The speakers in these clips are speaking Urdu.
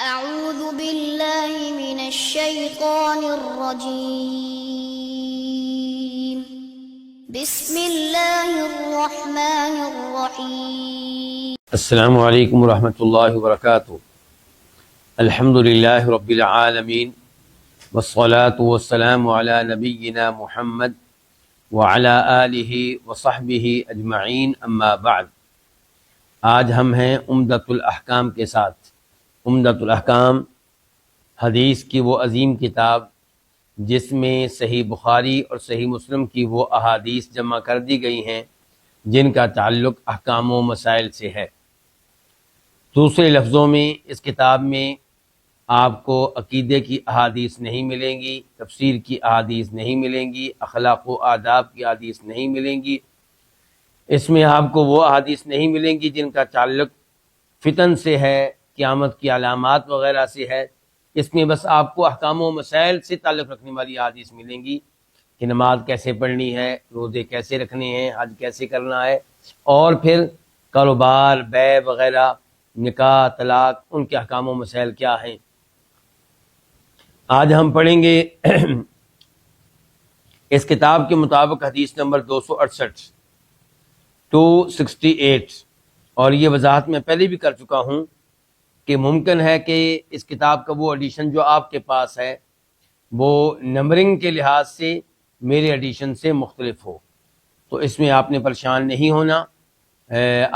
أعوذ بالله من الشيطان الرجيم بسم الله الرحمن الرحيم السلام علیکم ورحمۃ اللہ وبرکاتہ۔ الحمد للہ رب العالمین والصلاة والسلام علی نبینا محمد وعلی آلہ وصحبہ اجمعین، اما بعد۔ آج ہم ہیں عمدۃ الاحکام کے ساتھ۔ عمدۃ الاحکام حدیث کی وہ عظیم کتاب جس میں صحیح بخاری اور صحیح مسلم کی وہ احادیث جمع کر دی گئی ہیں جن کا تعلق احکام و مسائل سے ہے۔ دوسرے لفظوں میں اس کتاب میں آپ کو عقیدے کی احادیث نہیں ملیں گی، تفسیر کی احادیث نہیں ملیں گی، اخلاق و آداب کی احادیث نہیں ملیں گی۔ اس میں آپ کو وہ احادیث نہیں ملیں گی جن کا تعلق فتن سے ہے، قیامت کی علامات وغیرہ سے ہے۔ اس میں بس آپ کو احکام و مسائل سے تعلق رکھنے والی احادیث ملیں گی کہ نماز کیسے پڑھنی ہے، روزے کیسے رکھنے ہیں، حج کیسے کرنا ہے، اور پھر کاروبار، بیع وغیرہ، نکاح، طلاق، ان کے احکام و مسائل کیا ہیں۔ آج ہم پڑھیں گے اس کتاب کے مطابق حدیث نمبر 268 اور یہ وضاحت میں پہلے بھی کر چکا ہوں کہ ممکن ہے کہ اس کتاب کا وہ ایڈیشن جو آپ کے پاس ہے وہ نمبرنگ کے لحاظ سے میرے ایڈیشن سے مختلف ہو، تو اس میں آپ نے پریشان نہیں ہونا۔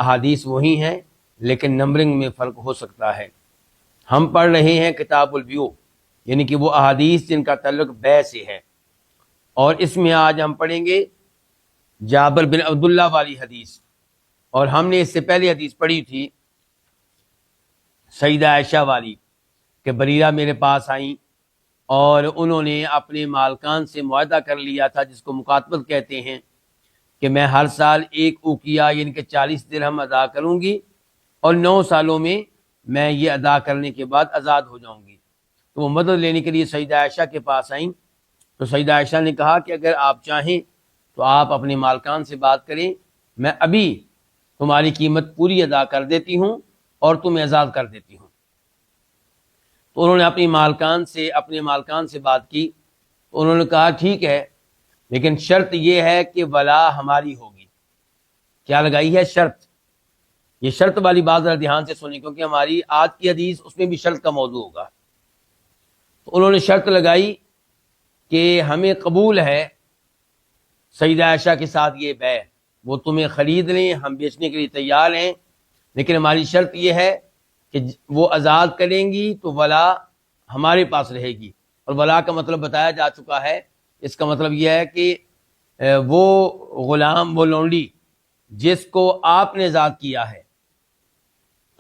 احادیث وہی ہیں لیکن نمبرنگ میں فرق ہو سکتا ہے۔ ہم پڑھ رہے ہیں کتاب البیوع، یعنی کہ وہ احادیث جن کا تعلق بیع سے ہے، اور اس میں آج ہم پڑھیں گے جابر بن عبداللہ والی حدیث۔ اور ہم نے اس سے پہلے حدیث پڑھی تھی سیدہ عائشہ والی کہ بریرہ میرے پاس آئیں اور انہوں نے اپنے مالکان سے معاہدہ کر لیا تھا جس کو مکاتبت کہتے ہیں کہ میں ہر سال 1 اوقیہ یعنی کہ 40 درہم ادا کروں گی اور 9 سالوں میں میں یہ ادا کرنے کے بعد آزاد ہو جاؤں گی۔ تو وہ مدد لینے کے لیے سیدہ عائشہ کے پاس آئیں، تو سیدہ عائشہ نے کہا کہ اگر آپ چاہیں تو آپ اپنے مالکان سے بات کریں، میں ابھی تمہاری قیمت پوری ادا کر دیتی ہوں اور تمہیں آزاد کر دیتی ہوں۔ تو انہوں نے اپنے مالکان سے بات کی، تو انہوں نے کہا ٹھیک ہے، لیکن شرط یہ ہے کہ ولا ہماری ہوگی۔ کیا لگائی ہے؟ شرط۔ یہ شرط والی بات ذرا دھیان سے سنیں کیونکہ ہماری آج کی حدیث اس میں بھی شرط کا موضوع ہوگا۔ تو انہوں نے شرط لگائی کہ ہمیں قبول ہے سیدہ عائشہ کے ساتھ یہ بیع، وہ تمہیں خرید لیں، ہم بیچنے کے لیے تیار ہیں، لیکن ہماری شرط یہ ہے کہ وہ آزاد کریں گی تو ولا ہمارے پاس رہے گی۔ اور ولا کا مطلب بتایا جا چکا ہے، اس کا مطلب یہ ہے کہ وہ غلام، وہ لونڈی جس کو آپ نے آزاد کیا ہے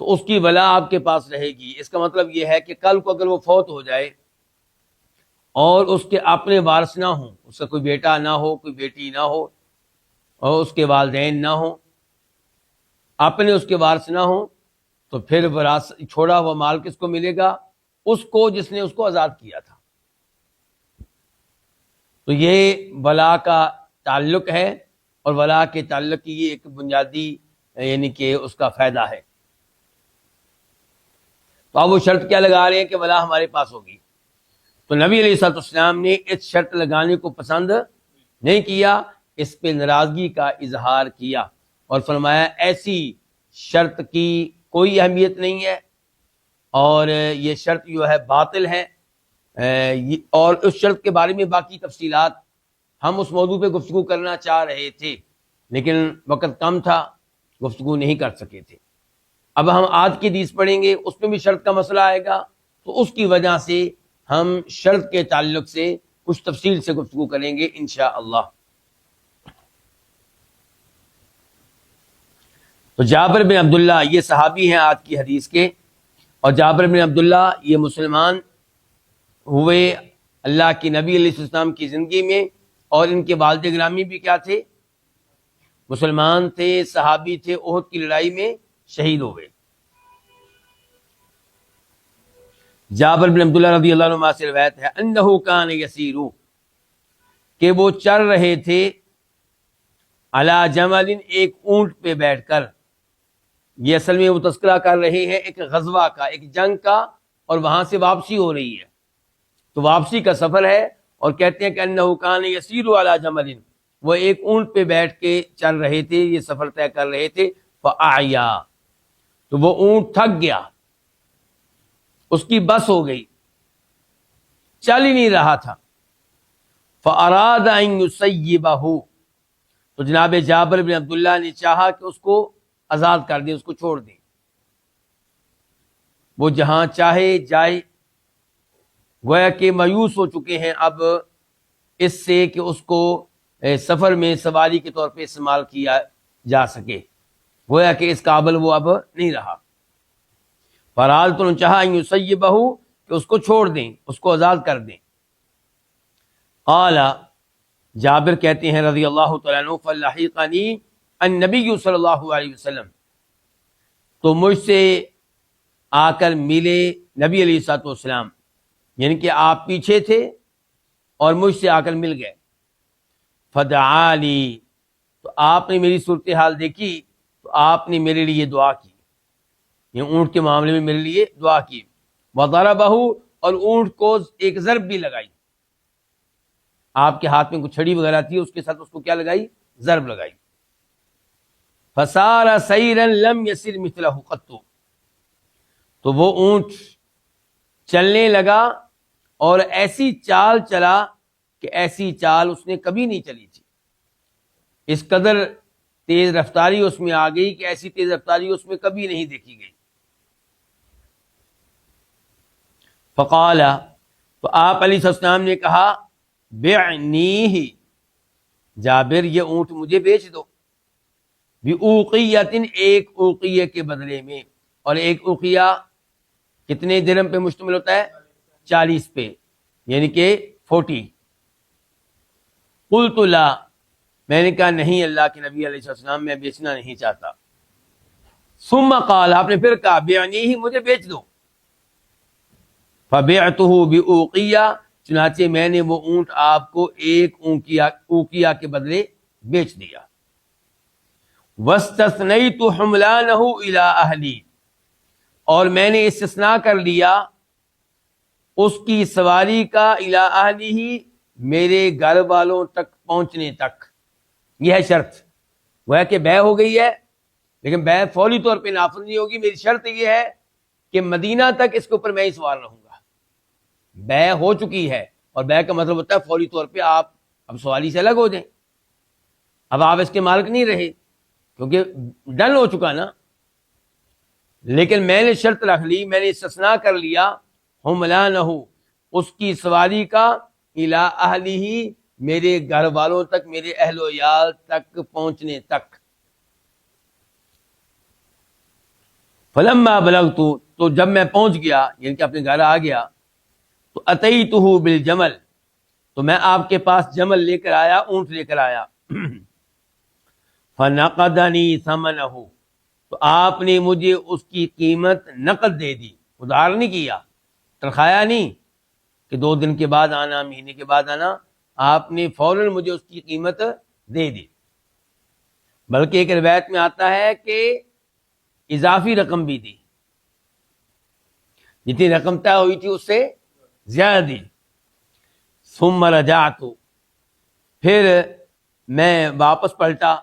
تو اس کی ولا آپ کے پاس رہے گی۔ اس کا مطلب یہ ہے کہ کل کو اگر وہ فوت ہو جائے اور اس کے اپنے وارث نہ ہوں، اس کا کوئی بیٹا نہ ہو، کوئی بیٹی نہ ہو، اور اس کے والدین نہ ہوں، اپنے اس کے وارث نہ ہوں، تو پھر چھوڑا ہوا مال کس کو ملے گا؟ اس کو جس نے اس کو آزاد کیا تھا۔ تو یہ ولا کا تعلق ہے، اور ولا کے تعلق کی یہ ایک بنیادی یعنی کہ اس کا فائدہ ہے۔ تو اب وہ شرط کیا لگا رہے ہیں کہ ولا ہمارے پاس ہوگی۔ تو نبی علیہ الصلوۃ والسلام نے اس شرط لگانے کو پسند نہیں کیا، اس پہ ناراضگی کا اظہار کیا اور فرمایا ایسی شرط کی کوئی اہمیت نہیں ہے اور یہ شرط جو ہے باطل ہے۔ اور اس شرط کے بارے میں باقی تفصیلات ہم اس موضوع پہ گفتگو کرنا چاہ رہے تھے لیکن وقت کم تھا، گفتگو نہیں کر سکے تھے۔ اب ہم آج کی حدیث پڑھیں گے، اس میں بھی شرط کا مسئلہ آئے گا، تو اس کی وجہ سے ہم شرط کے تعلق سے کچھ تفصیل سے گفتگو کریں گے انشاءاللہ۔ تو جابر بن عبداللہ یہ صحابی ہیں آج کی حدیث کے، اور جابر بن عبداللہ یہ مسلمان ہوئے اللہ کی نبی علیہ السلام کی زندگی میں، اور ان کے والد گرامی بھی کیا تھے؟ مسلمان تھے، صحابی تھے، احد کی لڑائی میں شہید ہو گئے۔ جابر بن عبداللہ رضی اللہ عنہ سے روایت ہے انہ کان یسیر، کہ وہ چل رہے تھے علی جمل، ایک اونٹ پہ بیٹھ کر۔ یہ اصل میں وہ تذکرہ کر رہے ہیں ایک غزوہ کا، ایک جنگ کا اور وہاں سے واپسی ہو رہی ہے، تو واپسی کا سفر ہے، اور کہتے ہیں کہ انہ کان یسیر علی جمل، وہ ایک اونٹ پہ بیٹھ کے چل رہے تھے، یہ سفر طے کر رہے تھے، فاعیا، تو وہ اونٹ تھک گیا، اس کی بس ہو گئی، چل ہی نہیں رہا تھا، فاراد ان یسیبہ، تو جناب جابر بن عبداللہ نے چاہا کہ اس کو آزاد کر دیں، اس کو چھوڑ دیں، وہ جہاں چاہے جائے۔ گویا کہ مایوس ہو چکے ہیں اب اس سے کہ اس کو سفر میں سواری کے طور پہ استعمال کیا جا سکے، گویا کہ اس قابل وہ اب نہیں رہا۔ فرال تو نے چاہا ان یسیبہ، کہ اس کو چھوڑ دیں، اس کو آزاد کر دیں۔ قال، جابر کہتے ہیں رضی اللہ تعالیٰ عنہ، فلحقنی النبی صلی اللہ علیہ وسلم، تو مجھ سے آ کر ملے نبی علیہ الصلوۃ والسلام، یعنی کہ آپ پیچھے تھے اور مجھ سے آ کر مل گئے۔ فدعا لی، تو آپ نے میری صورتحال دیکھی تو آپ نے میرے لیے دعا کی، یہ اونٹ کے معاملے میں میرے لیے دعا کی۔ وضربہ، اور اونٹ کو ایک ضرب بھی لگائی، آپ کے ہاتھ میں کچھ چھڑی وغیرہ تھی، اس کے ساتھ اس کو کیا لگائی؟ ضرب لگائی۔ فصار سیرا لم یسر مثلہ قط، تو وہ اونٹ چلنے لگا اور ایسی چال چلا کہ ایسی چال اس نے کبھی نہیں چلی تھی، اس قدر تیز رفتاری اس میں آ گئی کہ ایسی تیز رفتاری اس میں کبھی نہیں دیکھی گئی۔ فقال، تو آپ علیہ السلام نے کہا، بعنیہ، جابر یہ اونٹ مجھے بیچ دو، بأوقیۃ، ایک اوقیہ کے بدلے میں، اور ایک اوقیہ کتنے درہم پہ مشتمل ہوتا ہے؟ 40 پہ، یعنی کہ 40۔ قلت لا، میں نے کہا نہیں اللہ کے نبی علیہ السلام، میں بیچنا نہیں چاہتا۔ ثم قال، آپ نے پھر کہا، بعنیہ، مجھے بیچ دو۔ فبعتہ بأوقیہ، چنانچہ میں نے وہ اونٹ آپ کو ایک اوقیہ کے بدلے بیچ دیا۔ واستثنیت حملانہ الی اہلی، اور میں نے استثناء کر لیا اس کی سواری کا الی اہلہ، میرے گھر والوں تک پہنچنے تک، یہ ہے شرط۔ وہ ہے کہ بیع ہو گئی ہے، لیکن بیع فوری طور پہ نافذ نہیں ہوگی، میری شرط یہ ہے کہ مدینہ تک اس کے اوپر میں ہی سوار رہوں گا۔ بیع ہو چکی ہے، اور بیع کا مطلب ہوتا ہے فوری طور پہ آپ اب سواری سے الگ ہو جائیں، اب آپ اس کے مالک نہیں رہے، کیونکہ ڈن ہو چکا نا۔ لیکن میں نے شرط رکھ لی، میں نے استثناء کر لیا، حملانہ، اس کی سواری کا، الی اہلہ، میرے گھر والوں تک، میرے اہل و عیال تک پہنچنے تک۔ فلما بلغت، تو جب میں پہنچ گیا، یعنی کہ اپنے گھر آ گیا، تو اتیتہ بالجمل، تو میں آپ کے پاس جمل لے کر آیا، اونٹ لے کر آیا۔ فنقدنی ثمنہ، تو آپ نے مجھے اس کی قیمت نقد دے دی، ادھار نہیں کیا، تنخواہ نہیں کہ 2 دن کے بعد آنا، مہینے کے بعد آنا، آپ نے فوراً مجھے اس کی قیمت دے دی۔ بلکہ ایک روایت میں آتا ہے کہ اضافی رقم بھی دی، جتنی رقم طے ہوئی تھی اس سے زیادہ دی۔ ثم رجعت، پھر میں واپس پلٹا،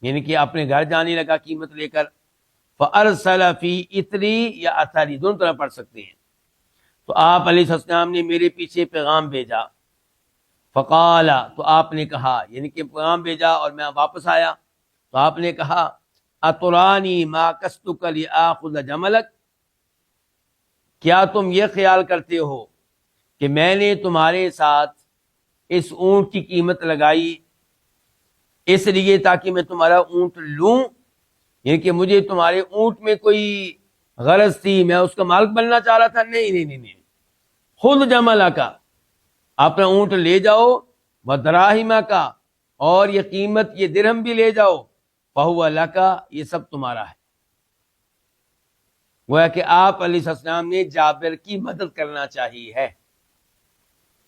یعنی کہ اپنے گھر جانے لگا قیمت لے کر۔ فارسل فی اثری یا اثری، دونوں طرح پڑھ سکتے ہیں۔ تو آپ علیہ السلام نے میرے پیچھے پیغام بھیجا۔ فقال، تو آپ نے کہا، یعنی کہ پیغام بھیجا اور میں واپس آیا، تو آپ نے کہا، اترانی ما کستک لیاخذ جملک، کیا تم یہ خیال کرتے ہو کہ میں نے تمہارے ساتھ اس اونٹ کی قیمت لگائی اس لیے تاکہ میں تمہارا اونٹ لوں، یعنی کہ مجھے تمہارے اونٹ میں کوئی غرض تھی، میں اس کا مالک بننا چاہ رہا تھا؟ نہیں، خود جملہ کا، اپنا اونٹ لے جاؤ، ودراہمہ کا، اور یہ قیمت، یہ درہم بھی لے جاؤ، فہو لکا، یہ سب تمہارا ہے۔ گویا کہ آپ علیہ السلام نے جابر کی مدد کرنا چاہیے ہے،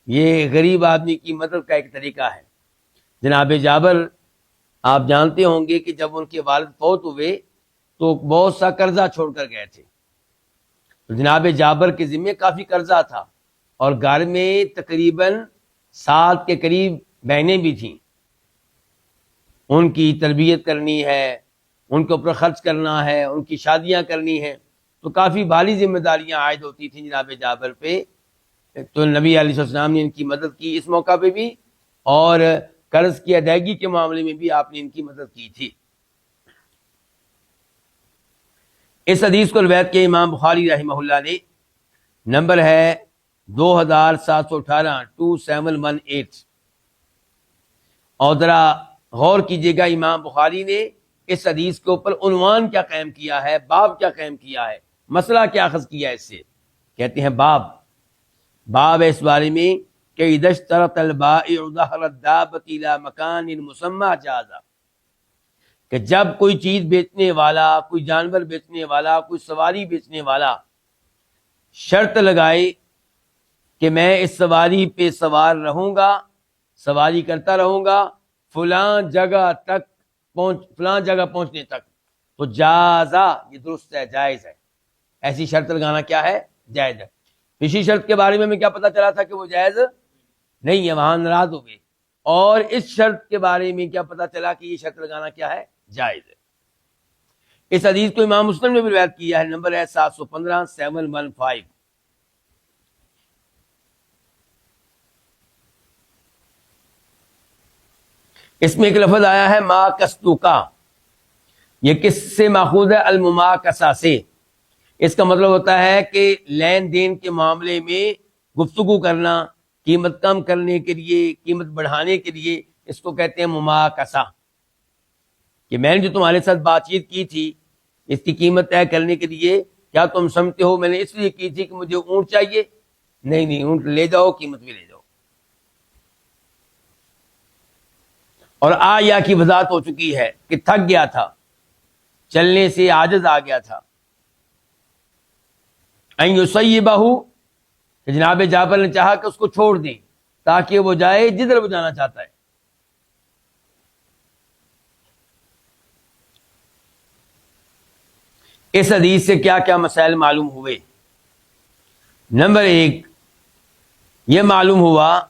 یہ غریب آدمی کی مدد کا ایک طریقہ ہے۔ جناب جابر، آپ جانتے ہوں گے کہ جب ان کے والد فوت ہوئے تو بہت سا قرضہ چھوڑ کر گئے تھے، تو جناب جابر کے ذمے کافی قرضہ تھا، اور گھر میں تقریباً 7 کے قریب بہنیں بھی تھیں، ان کی تربیت کرنی ہے، ان کے اوپر خرچ کرنا ہے، ان کی شادیاں کرنی ہیں، تو کافی بھاری ذمہ داریاں عائد ہوتی تھیں جناب جابر پہ۔ تو نبی علیہ السلام نے ان کی مدد کی اس موقع پہ بھی، اور قرض کی ادائیگی کے معاملے میں بھی آپ نے ان کی مدد کی تھی۔ اس حدیث کو روایت کیا امام بخاری رحمہ اللہ نے، نمبر ہے 2718 2718۔ اور ذرا غور کیجیے گا امام بخاری نے اس حدیث کے اوپر عنوان کیا قائم کیا ہے، باب کیا قائم کیا ہے، مسئلہ کیا اخذ کیا ہے اس سے۔ کہتے ہیں باب ہے اس بارے میں کہ اذا اشترط البائع ظهر الدابة الى مكان مسمى جاز، کہ جب کوئی چیز بیچنے والا، کوئی جانور بیچنے والا، کوئی سواری بیچنے والا شرط لگائے کہ میں اس سواری پہ سوار رہوں گا، سواری کرتا رہوں گا فلاں جگہ پہنچنے تک، تو جازا، یہ درست ہے، جائز ہے۔ ایسی شرط لگانا کیا ہے؟ جائز ہے۔ پچھلی شرط کے بارے میں ہمیں کیا پتا چلا تھا کہ وہ جائز نہیں ہے، وہاں ناراض ہو گئے، اور اس شرط کے بارے میں کیا پتا چلا کہ یہ شرط لگانا کیا ہے؟ جائز ہے۔ اس حدیث کو امام مسلم نے بھی روایت کیا ہے، نمبر ہے 715 715۔ اس میں ایک لفظ آیا ہے ما کستوکا، یہ کس سے ماخوذ ہے؟ المماکسہ سے۔ اس کا مطلب ہوتا ہے کہ لین دین کے معاملے میں گفتگو کرنا، قیمت کم کرنے کے لیے، قیمت بڑھانے کے لیے، اس کو کہتے ہیں مماکسہ، کہ میں نے جو تمہارے ساتھ بات چیت کی تھی اس کی قیمت طے کرنے کے لیے، کیا تم سمجھتے ہو میں نے اس لیے کی تھی کہ مجھے اونٹ چاہیے؟ نہیں، اونٹ لے جاؤ، قیمت بھی لے جاؤ۔ اور یا کی وضاحت ہو چکی ہے کہ تھک گیا تھا، چلنے سے عاجز آ گیا تھا۔ ان یصیبہ، کہ جناب جابر نے چاہا کہ اس کو چھوڑ دیں تاکہ وہ جائے جدھر وہ جانا چاہتا ہے۔ اس حدیث سے کیا کیا مسائل معلوم ہوئے؟ نمبر 1، یہ معلوم ہوا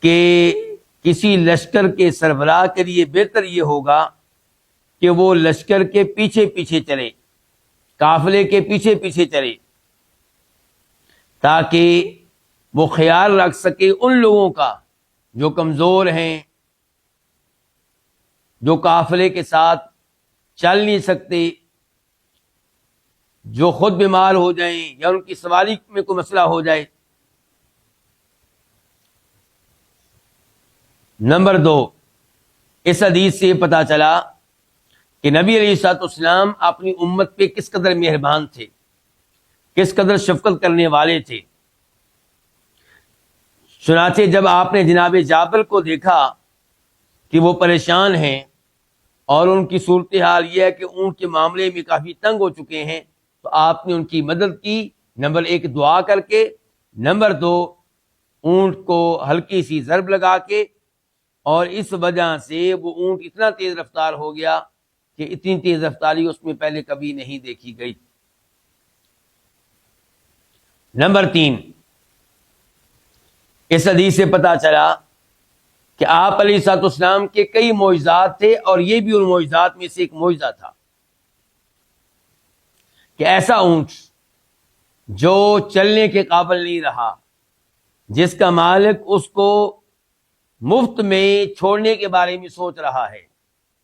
کہ کسی لشکر کے سربراہ کے لیے بہتر یہ ہوگا کہ وہ لشکر کے پیچھے پیچھے چلے، قافلے کے پیچھے پیچھے چلے، تاکہ وہ خیال رکھ سکے ان لوگوں کا جو کمزور ہیں، جو قافلے کے ساتھ چل نہیں سکتے، جو خود بیمار ہو جائیں یا ان کی سواری میں کوئی مسئلہ ہو جائے۔ نمبر 2، اس حدیث سے یہ پتا چلا کہ نبی علیہ الصلوۃ والسلام اپنی امت پہ کس قدر مہربان تھے، کس قدر شفقت کرنے والے تھے۔ چنانچہ جب آپ نے جناب جابر کو دیکھا کہ وہ پریشان ہیں اور ان کی صورتحال یہ ہے کہ اونٹ کے معاملے میں کافی تنگ ہو چکے ہیں، تو آپ نے ان کی مدد کی، نمبر 1 دعا کر کے، نمبر 2 اونٹ کو ہلکی سی ضرب لگا کے، اور اس وجہ سے وہ اونٹ اتنا تیز رفتار ہو گیا کہ اتنی تیز رفتاری اس میں پہلے کبھی نہیں دیکھی گئی۔ نمبر 3، اس حدیث سے پتا چلا کہ آپ علیہ الصلوۃ والسلام کے کئی معجزات تھے، اور یہ بھی ان معجزات میں سے ایک معجزہ تھا کہ ایسا اونٹ جو چلنے کے قابل نہیں رہا، جس کا مالک اس کو مفت میں چھوڑنے کے بارے میں سوچ رہا ہے،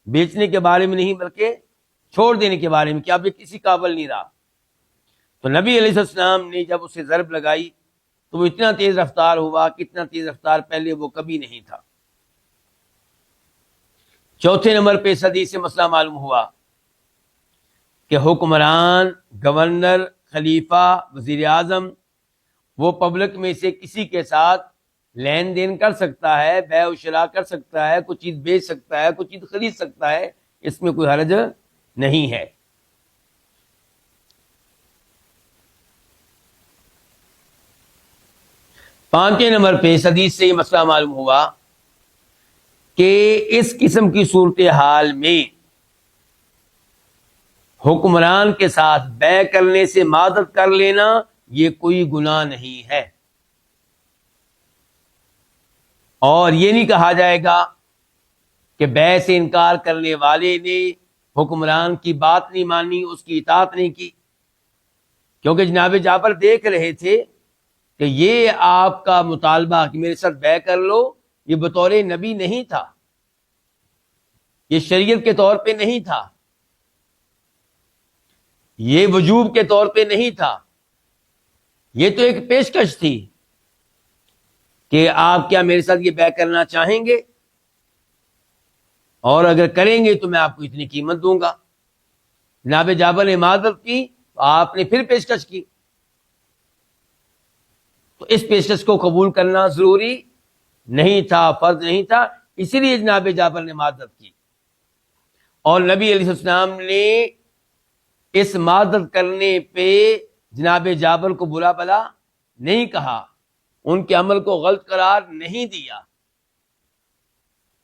بیچنے کے بارے میں نہیں بلکہ چھوڑ دینے کے بارے میں، کہ اب یہ کسی قابل نہیں رہا، تو نبی علیہ السلام نے جب اسے ضرب لگائی تو وہ اتنا تیز رفتار ہوا کہ اتنا تیز رفتار پہلے وہ کبھی نہیں تھا۔ چوتھے نمبر پہ اس حدیث سے مسئلہ معلوم ہوا کہ حکمران، گورنر، خلیفہ، وزیر اعظم، وہ پبلک میں سے کسی کے ساتھ لین دین کر سکتا ہے، بیع و شراء کر سکتا ہے، کوئی چیز بیچ سکتا ہے، کوئی چیز خرید سکتا ہے، اس میں کوئی حرج نہیں ہے۔ پانچویں نمبر پہ اس حدیث سے یہ مسئلہ معلوم ہوا کہ اس قسم کی صورتحال میں حکمران کے ساتھ بیع کرنے سے معذرت کر لینا یہ کوئی گناہ نہیں ہے، اور یہ نہیں کہا جائے گا کہ بیع سے انکار کرنے والے نے حکمران کی بات نہیں مانی، اس کی اطاعت نہیں کی، کیونکہ جناب جعفر دیکھ رہے تھے کہ یہ آپ کا مطالبہ کہ میرے ساتھ بیع کر لو، یہ بطور نبی نہیں تھا، یہ شریعت کے طور پہ نہیں تھا، یہ وجوب کے طور پہ نہیں تھا، یہ تو ایک پیشکش تھی کہ آپ کیا میرے ساتھ یہ بیع کرنا چاہیں گے، اور اگر کریں گے تو میں آپ کو اتنی قیمت دوں گا۔ جناب جعفر نے معذرت کی، آپ نے پھر پیشکش کی، تو اس پیشکش کو قبول کرنا ضروری نہیں تھا، فرض نہیں تھا، اسی لیے جناب جعفر نے معذرت کی، اور نبی علیہ السلام نے اس معذرت کرنے پہ جناب جعفر کو برا بھلا نہیں کہا، ان کے عمل کو غلط قرار نہیں دیا۔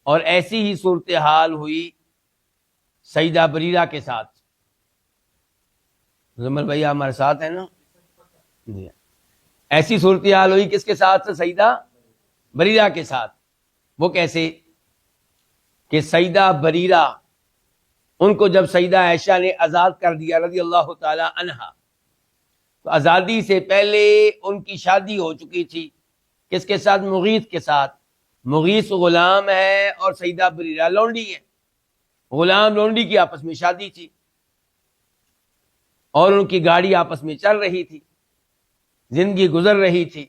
اور ایسی ہی صورتحال ہوئی سیدہ بریرہ کے ساتھ۔ زمل بھائی ہمارے ساتھ ہیں نا؟ ایسی صورتحال ہوئی کس کے ساتھ؟ سیدہ بریرہ کے ساتھ۔ وہ کیسے کہ سیدہ بریرہ ان کو جب سیدہ عائشہ نے آزاد کر دیا رضی اللہ تعالی عنہا، تو آزادی سے پہلے ان کی شادی ہو چکی تھی، کس کے ساتھ؟ مغیث کے ساتھ۔ مغیث غلام ہے اور سیدہ بریرہ لونڈی ہے، غلام لونڈی کی آپس میں شادی تھی، اور ان کی گاڑی آپس میں چل رہی تھی، زندگی گزر رہی تھی۔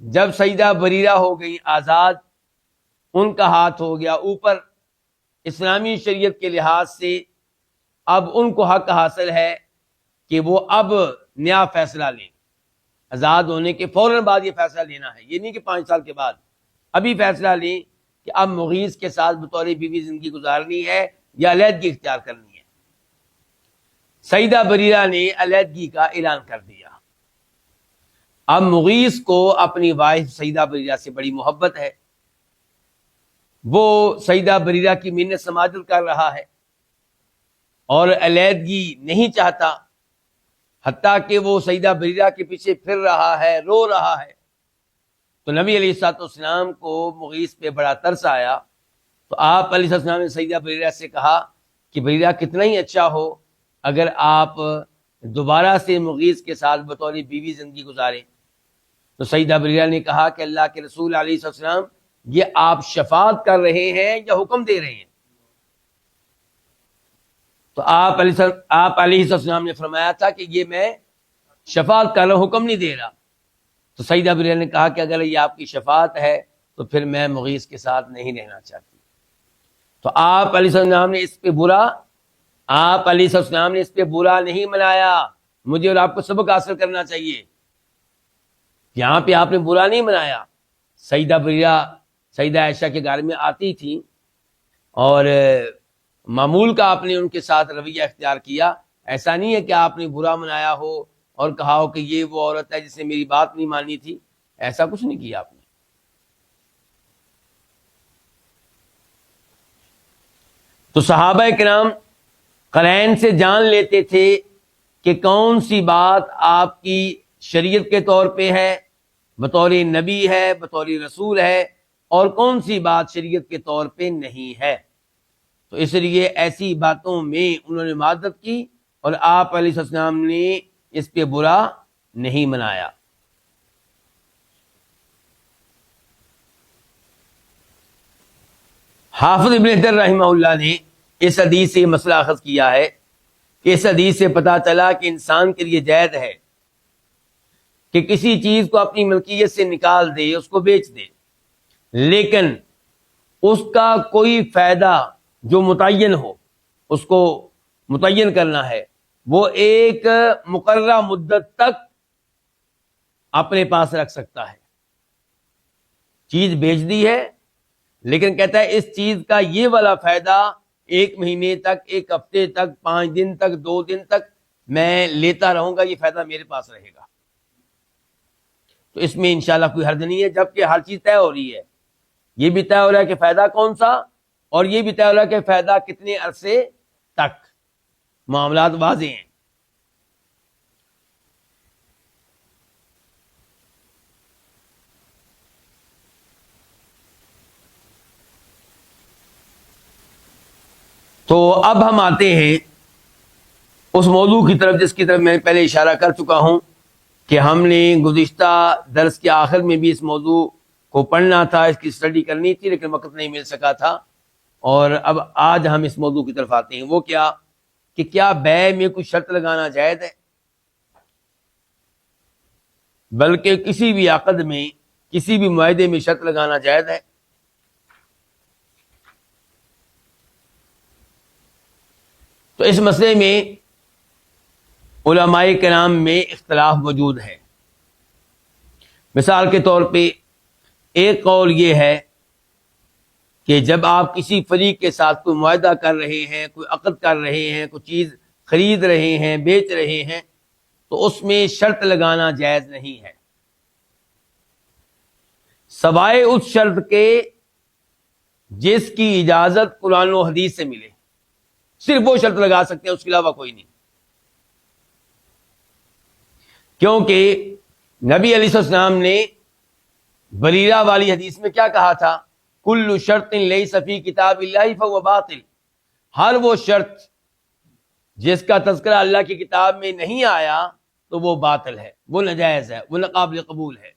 جب سیدہ بریرہ ہو گئی آزاد، ان کا ہاتھ ہو گیا اوپر، اسلامی شریعت کے لحاظ سے اب ان کو حق حاصل ہے کہ وہ اب نیا فیصلہ لیں، آزاد ہونے کے فوراً بعد یہ فیصلہ لینا ہے، یہ نہیں کہ 5 سال کے بعد، ابھی فیصلہ لیں کہ اب مغیث کے ساتھ بطور بیوی زندگی گزارنی ہے یا علیحدگی اختیار کرنی ہے۔ سیدہ بریرہ نے علیحدگی کا اعلان کر دیا۔ اب مغیث کو اپنی وائف سیدہ بریرہ سے بڑی محبت ہے، وہ سیدہ بریرہ کی منت سماجت کر رہا ہے اور علیحدگی نہیں چاہتا، حتیٰ کہ وہ سیدہ بریرہ کے پیچھے پھر رہا ہے، رو رہا ہے۔ تو نبی علیہ السلام کو مغیث پہ بڑا ترس آیا، تو آپ علیہ السلام نے سیدہ بریرہ سے کہا کہ بریرہ کتنا ہی اچھا ہو اگر آپ دوبارہ سے مغیث کے ساتھ بطور بیوی زندگی گزاریں۔ تو سیدہ بریرہ نے کہا کہ اللہ کے رسول علیہ السلام، یہ آپ شفاعت کر رہے ہیں یا حکم دے رہے ہیں؟ تو آپ علیہ السلام نے فرمایا تھا کہ یہ میں شفاعت کر رہا ہوں، حکم نہیں دے رہا۔ تو سیدہ بریرہ نے کہا کہ اگر یہ آپ کی شفاعت ہے تو پھر میں مغیث کے ساتھ نہیں رہنا چاہتی۔ تو آپ علیہ السلام نے اس پہ برا نہیں منایا۔ مجھے اور آپ کو سبق حاصل کرنا چاہیے، یہاں پہ آپ نے برا نہیں منایا۔ سیدہ بریرہ سیدہ عائشہ کے گھر میں آتی تھی، اور معمول کا آپ نے ان کے ساتھ رویہ اختیار کیا، ایسا نہیں ہے کہ آپ نے برا منایا ہو اور کہا ہو کہ یہ وہ عورت ہے جس نے میری بات نہیں مانی تھی، ایسا کچھ نہیں کیا آپ نے۔ تو صحابہ کرام قرائن سے جان لیتے تھے کہ کون سی بات آپ کی شریعت کے طور پہ ہے، بطور نبی ہے، بطور رسول ہے، اور کون سی بات شریعت کے طور پہ نہیں ہے۔ تو اس لیے ایسی باتوں میں انہوں نے معذرت کی، اور آپ علیہ السلام نے اس پہ برا نہیں منایا۔ حافظ ابن حجر رحمہ اللہ نے اس حدیث سے یہ مسئلہ اخذ کیا ہے کہ اس حدیث سے پتہ چلا کہ انسان کے لیے جائز ہے کہ کسی چیز کو اپنی ملکیت سے نکال دے، اس کو بیچ دے، لیکن اس کا کوئی فائدہ جو متعین ہو، اس کو متعین کرنا ہے، وہ ایک مقررہ مدت تک اپنے پاس رکھ سکتا ہے۔ چیز بیچ دی ہے، لیکن کہتا ہے اس چیز کا یہ والا فائدہ 1 مہینے تک، 1 ہفتے تک، 5 دن تک، 2 دن تک میں لیتا رہوں گا، یہ فائدہ میرے پاس رہے گا۔ تو اس میں انشاءاللہ کوئی حرج نہیں ہے، جبکہ ہر چیز طے ہو رہی ہے، یہ بھی طے ہو رہا ہے کہ فائدہ کون سا، اور یہ بھی طے ہو رہا ہے کہ فائدہ کتنے عرصے تک۔ معاملات واضح ہیں. تو اب ہم آتے ہیں اس موضوع کی طرف جس کی طرف میں پہلے اشارہ کر چکا ہوں کہ ہم نے گزشتہ درس کے آخر میں بھی اس موضوع کو پڑھنا تھا، اس کی اسٹڈی کرنی تھی، لیکن وقت نہیں مل سکا تھا. اور اب آج ہم اس موضوع کی طرف آتے ہیں. وہ کیا کہ کیا بیع میں کوئی شرط لگانا جائز ہے؟ بلکہ کسی بھی عقد میں، کسی بھی معاہدے میں شرط لگانا جائز ہے. تو اس مسئلے میں علماء کرام میں اختلاف موجود ہے. مثال کے طور پہ ایک قول یہ ہے کہ جب آپ کسی فریق کے ساتھ کوئی معاہدہ کر رہے ہیں، کوئی عقد کر رہے ہیں، کوئی چیز خرید رہے ہیں، بیچ رہے ہیں، تو اس میں شرط لگانا جائز نہیں ہے، سوائے اس شرط کے جس کی اجازت قرآن و حدیث سے ملے. صرف وہ شرط لگا سکتے ہیں، اس کے علاوہ کوئی نہیں. کیونکہ نبی علیہ السلام نے بریرہ والی حدیث میں کیا کہا تھا؟ کل شرط لیس فی کتاب اللہ فہو باطل. ہر وہ شرط جس کا تذکرہ اللہ کی کتاب میں نہیں آیا تو وہ باطل ہے، وہ ناجائز ہے، وہ ناقابل قبول ہے.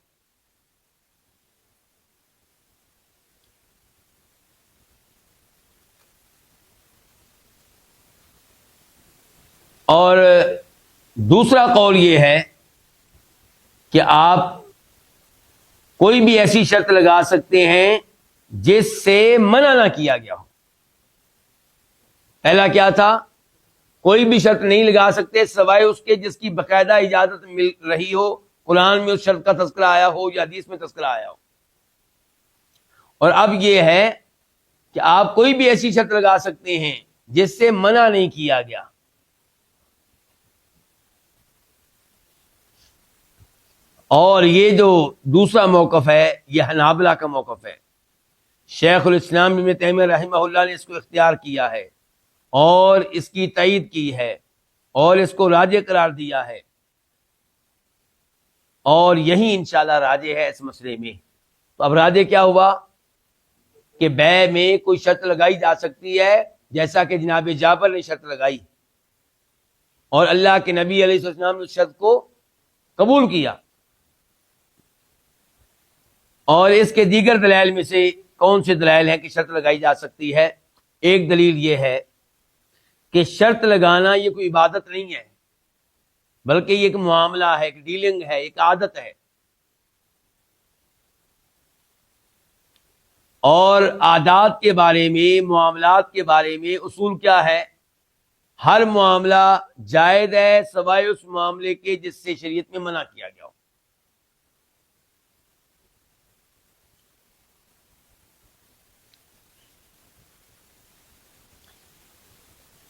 اور دوسرا قول یہ ہے کہ آپ کوئی بھی ایسی شرط لگا سکتے ہیں جس سے منع نہ کیا گیا ہو. پہلا کیا تھا؟ کوئی بھی شرط نہیں لگا سکتے سوائے اس کے جس کی باقاعدہ اجازت مل رہی ہو، قرآن میں اس شرط کا تذکرہ آیا ہو یا حدیث میں تذکرہ آیا ہو. اور اب یہ ہے کہ آپ کوئی بھی ایسی شرط لگا سکتے ہیں جس سے منع نہیں کیا گیا. اور یہ جو دوسرا موقف ہے یہ حنابلہ کا موقف ہے. شیخ الاسلام ابن تیمیہ رحمہ اللہ نے اس کو اختیار کیا ہے اور اس کی تائید کی ہے اور اس کو راجح قرار دیا ہے، اور یہی انشاءاللہ راجح ہے اس مسئلے میں. تو اب راجح کیا ہوا کہ بیع میں کوئی شرط لگائی جا سکتی ہے، جیسا کہ جناب جابر نے شرط لگائی اور اللہ کے نبی علیہ السلام نے اس شرط کو قبول کیا. اور اس کے دیگر دلائل میں سے کون سے دلائل ہیں کہ شرط لگائی جا سکتی ہے؟ ایک دلیل یہ ہے کہ شرط لگانا یہ کوئی عبادت نہیں ہے، بلکہ یہ ایک معاملہ ہے، ایک ڈیلنگ ہے، ایک عادت ہے. اور عادات کے بارے میں، معاملات کے بارے میں اصول کیا ہے؟ ہر معاملہ جائز ہے سوائے اس معاملے کے جس سے شریعت میں منع کیا گیا ہو.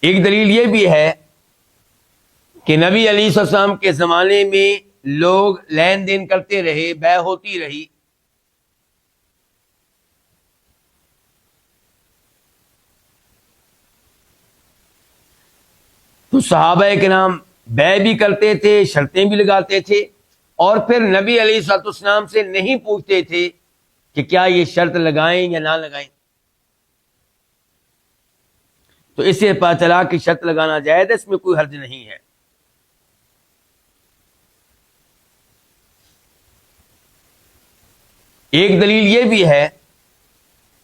ایک دلیل یہ بھی ہے کہ نبی علیہ السلام کے زمانے میں لوگ لین دین کرتے رہے، بیع ہوتی رہی. تو صحابہ کرام بیع بھی کرتے تھے، شرطیں بھی لگاتے تھے، اور پھر نبی علیہ السلام سے نہیں پوچھتے تھے کہ کیا یہ شرط لگائیں یا نہ لگائیں. تو اس سے پتہ چلا کہ شرط لگانا جائز ہے، اس میں کوئی حرج نہیں ہے. ایک دلیل یہ بھی ہے،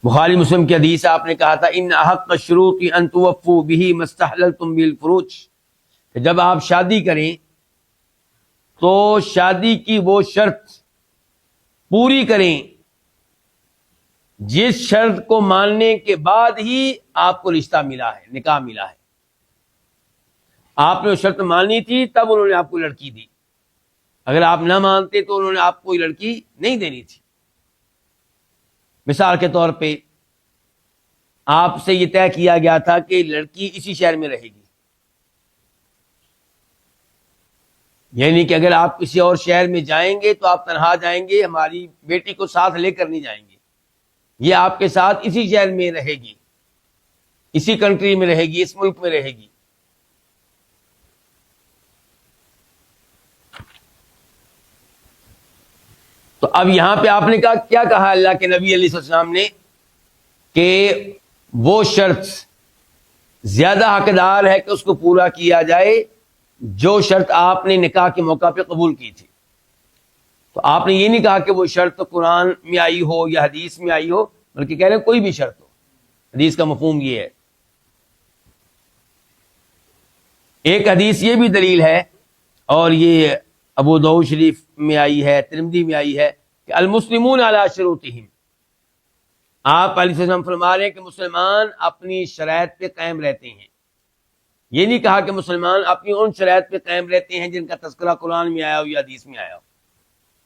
بخاری مسلم کی حدیث آپ نے کہا تھا ان احق الشروط ان توفوا به ما استحللتم بالفروج، کہ جب آپ شادی کریں تو شادی کی وہ شرط پوری کریں جس شرط کو ماننے کے بعد ہی آپ کو رشتہ ملا ہے، نکاح ملا ہے. آپ نے وہ شرط مانی تھی تب انہوں نے آپ کو لڑکی دی، اگر آپ نہ مانتے تو انہوں نے آپ کو یہ لڑکی نہیں دینی تھی. مثال کے طور پہ آپ سے یہ طے کیا گیا تھا کہ لڑکی اسی شہر میں رہے گی، یعنی کہ اگر آپ کسی اور شہر میں جائیں گے تو آپ تنہا جائیں گے، ہماری بیٹی کو ساتھ لے کر نہیں جائیں گے، یہ آپ کے ساتھ اسی شہر میں رہے گی، اسی کنٹری میں رہے گی، اس ملک میں رہے گی. تو اب یہاں پہ آپ نے کہا کیا کہا اللہ کے نبی علیہ السلام نے کہ وہ شرط زیادہ حقدار ہے کہ اس کو پورا کیا جائے جو شرط آپ نے نکاح کے موقع پہ قبول کی تھی. تو آپ نے یہ نہیں کہا کہ وہ شرط قرآن میں آئی ہو یا حدیث میں آئی ہو، بلکہ کہہ رہے ہیں کوئی بھی شرط ہو. حدیث کا مفہوم یہ ہے. ایک حدیث یہ بھی دلیل ہے، اور یہ ابو داؤد شریف میں آئی ہے، ترمذی میں آئی ہے، کہ المسلمون علی شروطہم. آپ علیہ السلام فرما رہے ہیں کہ مسلمان اپنی شرائط پہ قائم رہتے ہیں. یہ نہیں کہا کہ مسلمان اپنی ان شرائط پہ قائم رہتے ہیں جن کا تذکرہ قرآن میں آیا ہو یا حدیث میں آیا ہو،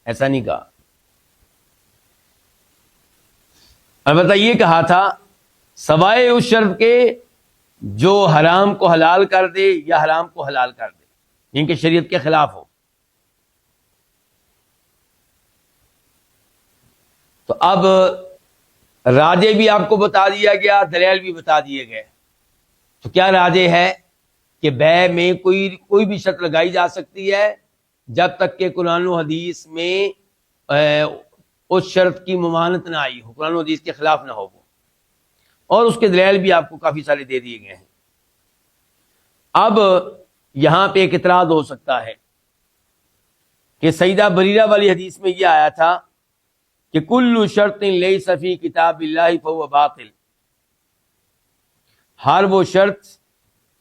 ایسا نہیں کہا. البتہ یہ کہا تھا سوائے اس شرط کے جو حرام کو حلال کر دے یا حرام کو حلال کر دے، جن کے شریعت کے خلاف ہو. تو اب راجے بھی آپ کو بتا دیا گیا، دلیل بھی بتا دیے گئے. تو کیا راجے ہے کہ بیع میں کوئی بھی شرط لگائی جا سکتی ہے جب تک کہ قرآن و حدیث میں اس شرط کی ممانعت نہ آئی ہو، قرآن و حدیث کے خلاف نہ ہو وہ. اور اس کے دلیل بھی آپ کو کافی سارے دے دیے گئے ہیں. اب یہاں پہ ایک اعتراض ہو سکتا ہے کہ سیدہ بریرہ والی حدیث میں یہ آیا تھا کہ کل شرط لیس فی کتاب اللہ فہو باطل. ہر وہ شرط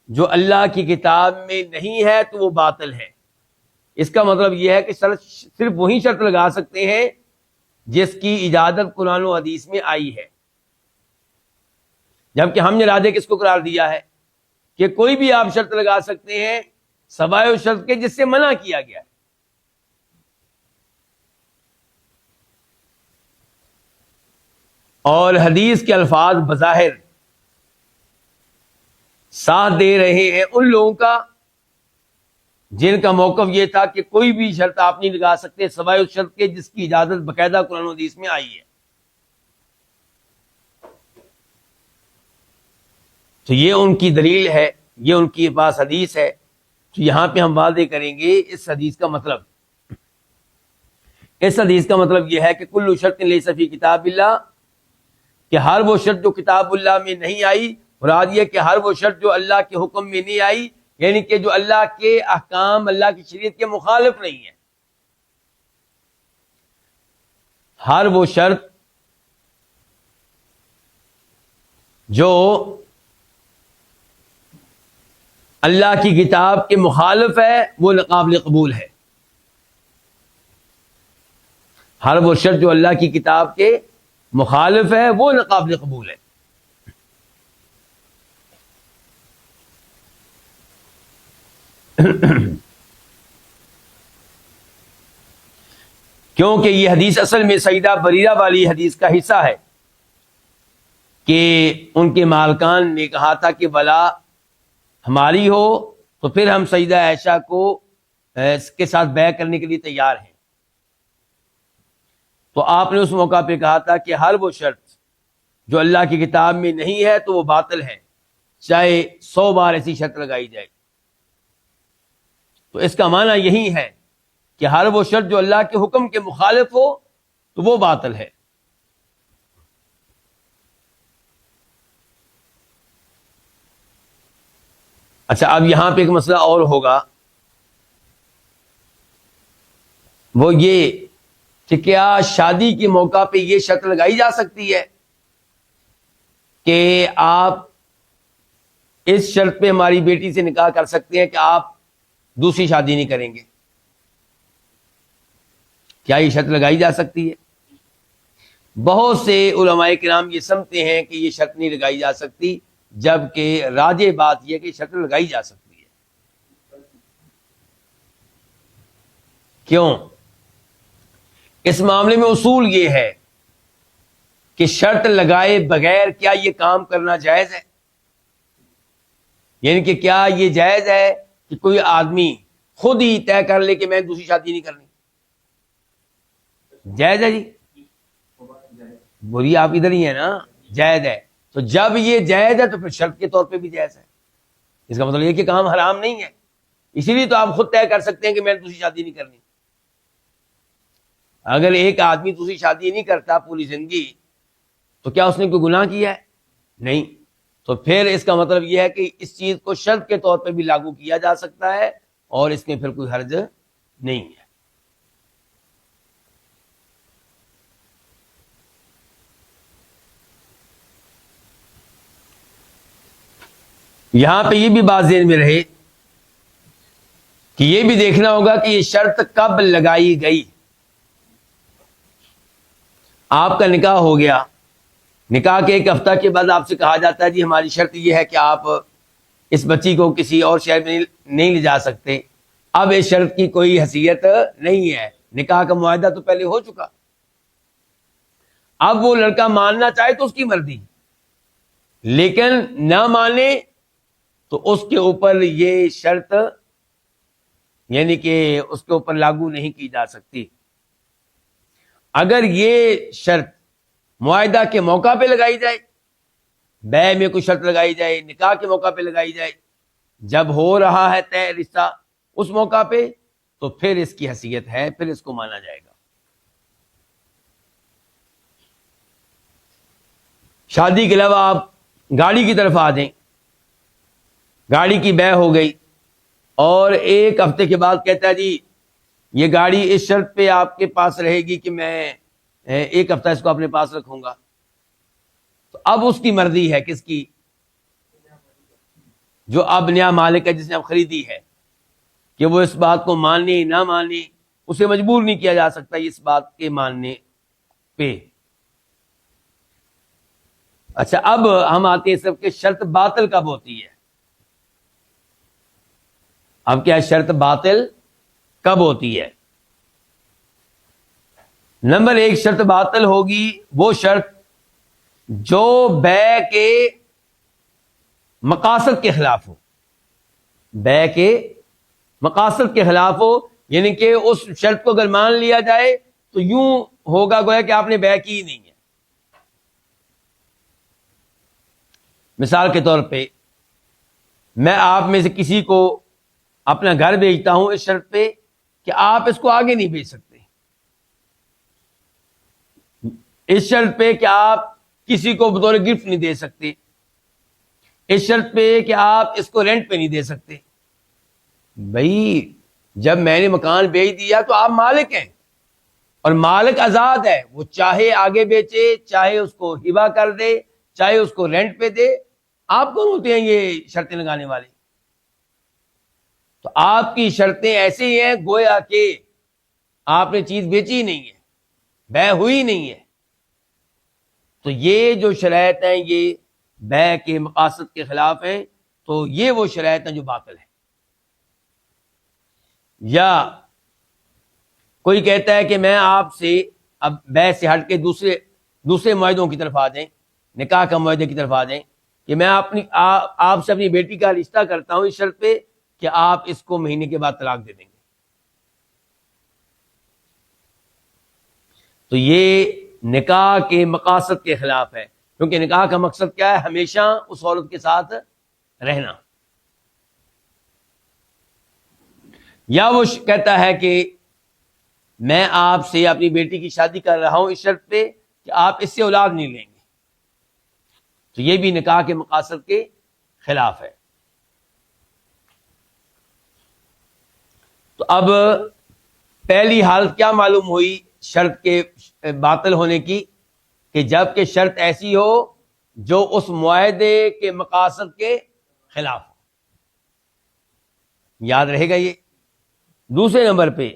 جو اللہ کی کتاب میں نہیں ہے تو وہ باطل ہے. اس کا مطلب یہ ہے کہ صرف وہی شرط لگا سکتے ہیں جس کی اجازت قرآن و حدیث میں آئی ہے. جبکہ ہم نے راجے کس کو قرار دیا ہے کہ کوئی بھی آپ شرط لگا سکتے ہیں سوائے اس شرط کے جس سے منع کیا گیا ہے. اور حدیث کے الفاظ بظاہر ساتھ دے رہے ہیں ان لوگوں کا جن کا موقف یہ تھا کہ کوئی بھی شرط آپ نہیں لگا سکتے سوائے اس شرط کے جس کی اجازت باقاعدہ قرآن و حدیث میں آئی ہے. تو یہ ان کی دلیل ہے، یہ ان کی پاس حدیث ہے. تو یہاں پہ ہم واضح کریں گے اس حدیث کا مطلب. اس حدیث کا مطلب یہ ہے کہ کل شرط لیس فی کتاب اللہ، کہ ہر وہ شرط جو کتاب اللہ میں نہیں آئی، مراد یہ کہ ہر وہ شرط جو اللہ کے حکم میں نہیں آئی، یعنی کہ جو اللہ کے احکام، اللہ کی شریعت کے مخالف نہیں ہے. ہر وہ شرط جو اللہ کی کتاب کے مخالف ہے وہ ناقابل قبول ہے. ہر وہ شرط جو اللہ کی کتاب کے مخالف ہے وہ ناقابل قبول ہے. کیونکہ یہ حدیث اصل میں سیدہ بریرہ والی حدیث کا حصہ ہے کہ ان کے مالکان نے کہا تھا کہ بلا ہماری ہو تو پھر ہم سیدہ عائشہ کو اس کے ساتھ بیع کرنے کے لیے تیار ہیں. تو آپ نے اس موقع پہ کہا تھا کہ ہر وہ شرط جو اللہ کی کتاب میں نہیں ہے تو وہ باطل ہے، چاہے 100 بار ایسی شرط لگائی جائے. تو اس کا معنی یہی ہے کہ ہر وہ شرط جو اللہ کے حکم کے مخالف ہو تو وہ باطل ہے. اچھا، اب یہاں پہ ایک مسئلہ اور ہوگا، وہ یہ کہ کیا شادی کے موقع پہ یہ شرط لگائی جا سکتی ہے کہ آپ اس شرط پہ ہماری بیٹی سے نکاح کر سکتے ہیں کہ آپ دوسری شادی نہیں کریں گے؟ کیا یہ شرط لگائی جا سکتی ہے؟ بہت سے علماء کرام یہ سمجھتے ہیں کہ یہ شرط نہیں لگائی جا سکتی، جبکہ راجح بات یہ کہ شرط لگائی جا سکتی ہے. کیوں؟ اس معاملے میں اصول یہ ہے کہ شرط لگائے بغیر کیا یہ کام کرنا جائز ہے؟ یعنی کہ کیا یہ جائز ہے کہ کوئی آدمی خود ہی طے کر لے کہ میں دوسری شادی نہیں کرنی؟ جائز ہے جی؟ بولیے، آپ ادھر ہی ہیں نا. جائز ہے. تو جب یہ جائز ہے تو پھر شرط کے طور پہ بھی جائز ہے. اس کا مطلب یہ کہ کام حرام نہیں ہے، اسی لیے تو آپ خود طے کر سکتے ہیں کہ میں دوسری شادی نہیں کرنی. اگر ایک آدمی دوسری شادی نہیں کرتا پوری زندگی تو کیا اس نے کوئی گناہ کیا ہے؟ نہیں. تو پھر اس کا مطلب یہ ہے کہ اس چیز کو شرط کے طور پہ بھی لاگو کیا جا سکتا ہے اور اس میں پھر کوئی حرج نہیں ہے. یہاں پہ یہ بھی بات ذہن میں رہے کہ یہ بھی دیکھنا ہوگا کہ یہ شرط کب لگائی گئی. آپ کا نکاح ہو گیا، نکاح کے ایک ہفتہ کے بعد آپ سے کہا جاتا ہے جی ہماری شرط یہ ہے کہ آپ اس بچی کو کسی اور شہر میں نہیں لے جا سکتے. اب اس شرط کی کوئی حیثیت نہیں ہے، نکاح کا معاہدہ تو پہلے ہو چکا. اب وہ لڑکا ماننا چاہے تو اس کی مرضی، لیکن نہ مانے تو اس کے اوپر یہ شرط یعنی کہ اس کے اوپر لاگو نہیں کی جا سکتی. اگر یہ شرط معاہدہ کے موقع پہ لگائی جائے، بیع میں کوئی شرط لگائی جائے، نکاح کے موقع پہ لگائی جائے، جب ہو رہا ہے طے رشتہ اس موقع پہ، تو پھر اس کی حیثیت ہے، پھر اس کو مانا جائے گا. شادی کے علاوہ آپ گاڑی کی طرف آ جائیں. گاڑی کی بیع ہو گئی اور ایک ہفتے کے بعد کہتا ہے جی یہ گاڑی اس شرط پہ آپ کے پاس رہے گی کہ میں ایک ہفتہ اس کو اپنے پاس رکھوں گا. تو اب اس کی مرضی ہے، کس کی؟ جو اب نیا مالک ہے، جس نے اب خریدی ہے، کہ وہ اس بات کو ماننے نہ ماننے. اسے مجبور نہیں کیا جا سکتا اس بات کے ماننے پہ. اچھا، اب ہم آتے ہیں صرف کہ شرط باطل کب ہوتی ہے. اب کیا شرط باطل کب ہوتی ہے؟ نمبر ایک، شرط باطل ہوگی وہ شرط جو بیع کے مقاصد کے خلاف ہو. بیع کے مقاصد کے خلاف ہو، یعنی کہ اس شرط کو اگر مان لیا جائے تو یوں ہوگا گویا کہ آپ نے بیع کی ہی نہیں ہے. مثال کے طور پہ میں آپ میں سے کسی کو اپنا گھر بھیجتا ہوں اس شرط پہ کہ آپ اس کو آگے نہیں بھیج سکتے، اس شرط پہ کہ آپ کسی کو بطور گفٹ نہیں دے سکتے، اس شرط پہ کہ آپ اس کو رینٹ پہ نہیں دے سکتے. بھائی جب میں نے مکان بیچ دیا تو آپ مالک ہیں، اور مالک آزاد ہے، وہ چاہے آگے بیچے، چاہے اس کو ہبہ کر دے، چاہے اس کو رینٹ پہ دے. آپ کون ہوتے ہیں یہ شرطیں لگانے والے؟ تو آپ کی شرطیں ایسی ہیں گویا کہ آپ نے چیز بیچی نہیں ہے، بیع ہوئی نہیں ہے. تو یہ جو شرائط ہیں یہ بیع کے مقاصد کے خلاف ہیں، تو یہ وہ شرائط ہیں جو باطل ہیں. یا کوئی کہتا ہے کہ میں آپ سے اب بیع سے ہٹ کے دوسرے معاہدوں کی طرف آ جائیں، نکاح کا معاہدے کی طرف آ جائیں، کہ میں آپ سے اپنی بیٹی کا رشتہ کرتا ہوں اس شرط پہ کہ آپ اس کو مہینے کے بعد طلاق دے دیں گے. تو یہ نکاح کے مقاصد کے خلاف ہے، کیونکہ نکاح کا مقصد کیا ہے؟ ہمیشہ اس عورت کے ساتھ رہنا. یا وہ کہتا ہے کہ میں آپ سے اپنی بیٹی کی شادی کر رہا ہوں اس شرط پہ کہ آپ اس سے اولاد نہیں لیں گے. تو یہ بھی نکاح کے مقاصد کے خلاف ہے. تو اب پہلی حالت کیا معلوم ہوئی شرط کے باطل ہونے کی؟ کہ جب کہ شرط ایسی ہو جو اس معاہدے کے مقاصد کے خلاف ہو. یاد رہے گا یہ. دوسرے نمبر پہ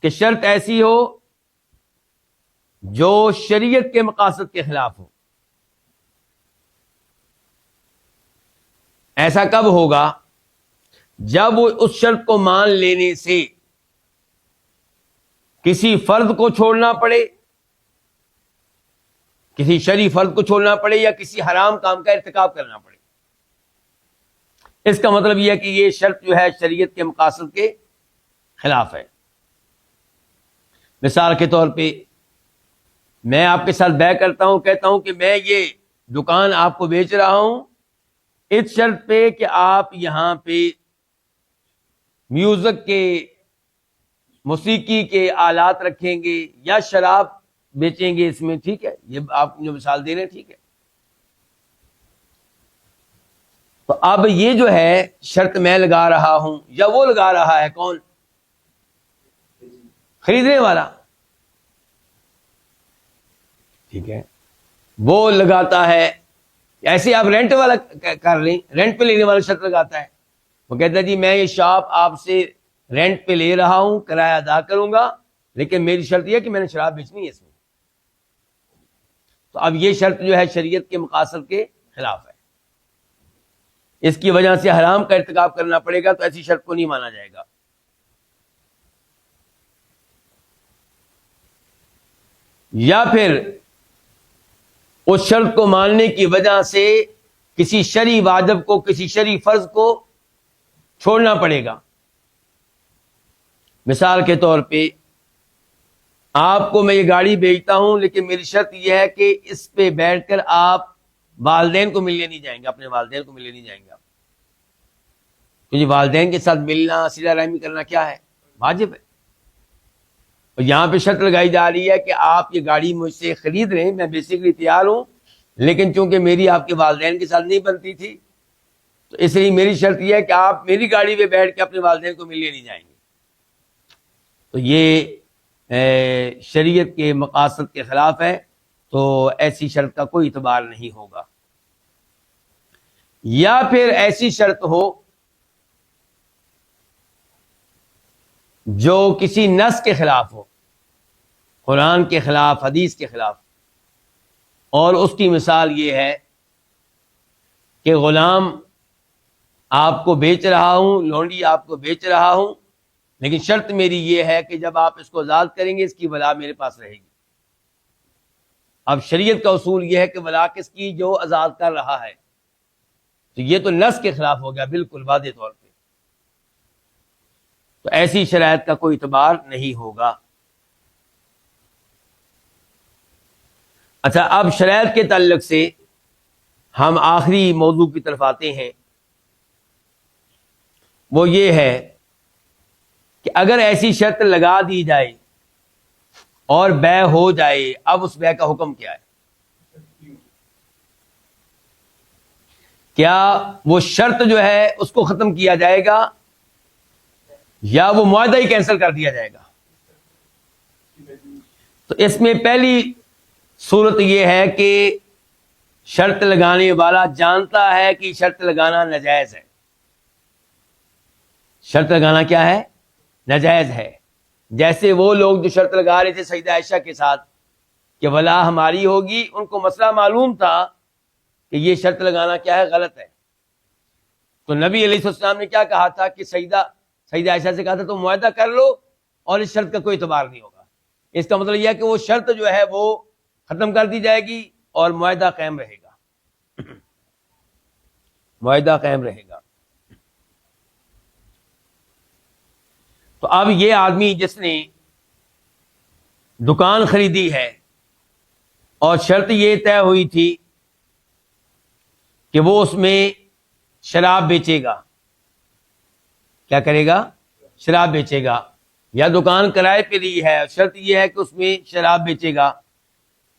کہ شرط ایسی ہو جو شریعت کے مقاصد کے خلاف ہو. ایسا کب ہوگا؟ جب وہ اس شرط کو مان لینے سے کسی فرد کو چھوڑنا پڑے، کسی شرعی فرد کو چھوڑنا پڑے، یا کسی حرام کام کا ارتکاب کرنا پڑے. اس کا مطلب یہ ہے کہ یہ شرط جو ہے شریعت کے مقاصد کے خلاف ہے. مثال کے طور پہ میں آپ کے ساتھ بیع کرتا ہوں، کہتا ہوں کہ میں یہ دکان آپ کو بیچ رہا ہوں اس شرط پہ کہ آپ یہاں پہ میوزک کے موسیقی کے آلات رکھیں گے یا شراب بیچیں گے اس میں، ٹھیک ہے، یہ آپ جو مثال دے رہے ہیں ٹھیک ہے. تو اب یہ جو ہے شرط میں لگا رہا ہوں یا وہ لگا رہا ہے، کون؟ خریدنے والا، ٹھیک ہے، وہ لگاتا ہے. ایسے آپ رینٹ والا کر لیں، رینٹ پہ لینے والا شرط لگاتا ہے. وہ کہتا ہے جی میں یہ شاپ آپ سے رینٹ پہ لے رہا ہوں، کرایہ ادا کروں گا، لیکن میری شرط یہ ہے کہ میں نے شراب بیچنی ہے اس میں. تو اب یہ شرط جو ہے شریعت کے مقاصد کے خلاف ہے، اس کی وجہ سے حرام کا ارتکاب کرنا پڑے گا، تو ایسی شرط کو نہیں مانا جائے گا. یا پھر اس شرط کو ماننے کی وجہ سے کسی شرعی واجب کو، کسی شرعی فرض کو چھوڑنا پڑے گا. مثال کے طور پہ آپ کو میں یہ گاڑی بیچتا ہوں، لیکن میری شرط یہ ہے کہ اس پہ بیٹھ کر آپ والدین کو ملنے نہیں جائیں گے، اپنے والدین کو ملنے نہیں جائیں گے آپ، کیونکہ والدین کے ساتھ ملنا، صلہ رحمی کرنا کیا ہے؟ واجب ہے. اور یہاں پہ شرط لگائی جا رہی ہے کہ آپ یہ گاڑی مجھ سے خرید رہے ہیں، میں بیسیکلی تیار ہوں، لیکن چونکہ میری آپ کے والدین کے ساتھ نہیں بنتی تھی، تو اس لیے میری شرط یہ ہے کہ آپ میری گاڑی پہ بیٹھ کے اپنے والدین کو ملنے نہیں جائیں گے. تو یہ شریعت کے مقاصد کے خلاف ہے، تو ایسی شرط کا کوئی اعتبار نہیں ہوگا. یا پھر ایسی شرط ہو جو کسی نص کے خلاف ہو، قرآن کے خلاف، حدیث کے خلاف. اور اس کی مثال یہ ہے کہ غلام آپ کو بیچ رہا ہوں، لونڈی آپ کو بیچ رہا ہوں، لیکن شرط میری یہ ہے کہ جب آپ اس کو آزاد کریں گے اس کی ولا میرے پاس رہے گی. اب شریعت کا اصول یہ ہے کہ ولا کس کی؟ جو آزاد کر رہا ہے. تو یہ تو نص کے خلاف ہو گیا بالکل واضح طور پہ، تو ایسی شرائط کا کوئی اعتبار نہیں ہوگا. اچھا، اب شرائط کے تعلق سے ہم آخری موضوع کی طرف آتے ہیں. وہ یہ ہے کہ اگر ایسی شرط لگا دی جائے اور بے ہو جائے، اب اس بے کا حکم کیا ہے؟ کیا وہ شرط جو ہے اس کو ختم کیا جائے گا یا وہ معاہدہ ہی کینسل کر دیا جائے گا؟ تو اس میں پہلی صورت یہ ہے کہ شرط لگانے والا جانتا ہے کہ شرط لگانا ناجائز ہے. شرط لگانا کیا ہے؟ ناجائز ہے. جیسے وہ لوگ جو شرط لگا رہے تھے سیدہ عائشہ کے ساتھ کہ ولا ہماری ہوگی، ان کو مسئلہ معلوم تھا کہ یہ شرط لگانا کیا ہے؟ غلط ہے. تو نبی علیہ السلام نے کیا کہا تھا کہ سیدہ عائشہ سے کہا تھا تم معاہدہ کر لو اور اس شرط کا کوئی اعتبار نہیں ہوگا. اس کا مطلب یہ ہے کہ وہ شرط جو ہے وہ ختم کر دی جائے گی اور معاہدہ قائم رہے گا. معاہدہ قائم رہے گا. تو اب یہ آدمی جس نے دکان خریدی ہے اور شرط یہ طے ہوئی تھی کہ وہ اس میں شراب بیچے گا، کیا کرے گا؟ شراب بیچے گا. یا دکان کرائے پہ لی ہے، شرط یہ ہے کہ اس میں شراب بیچے گا،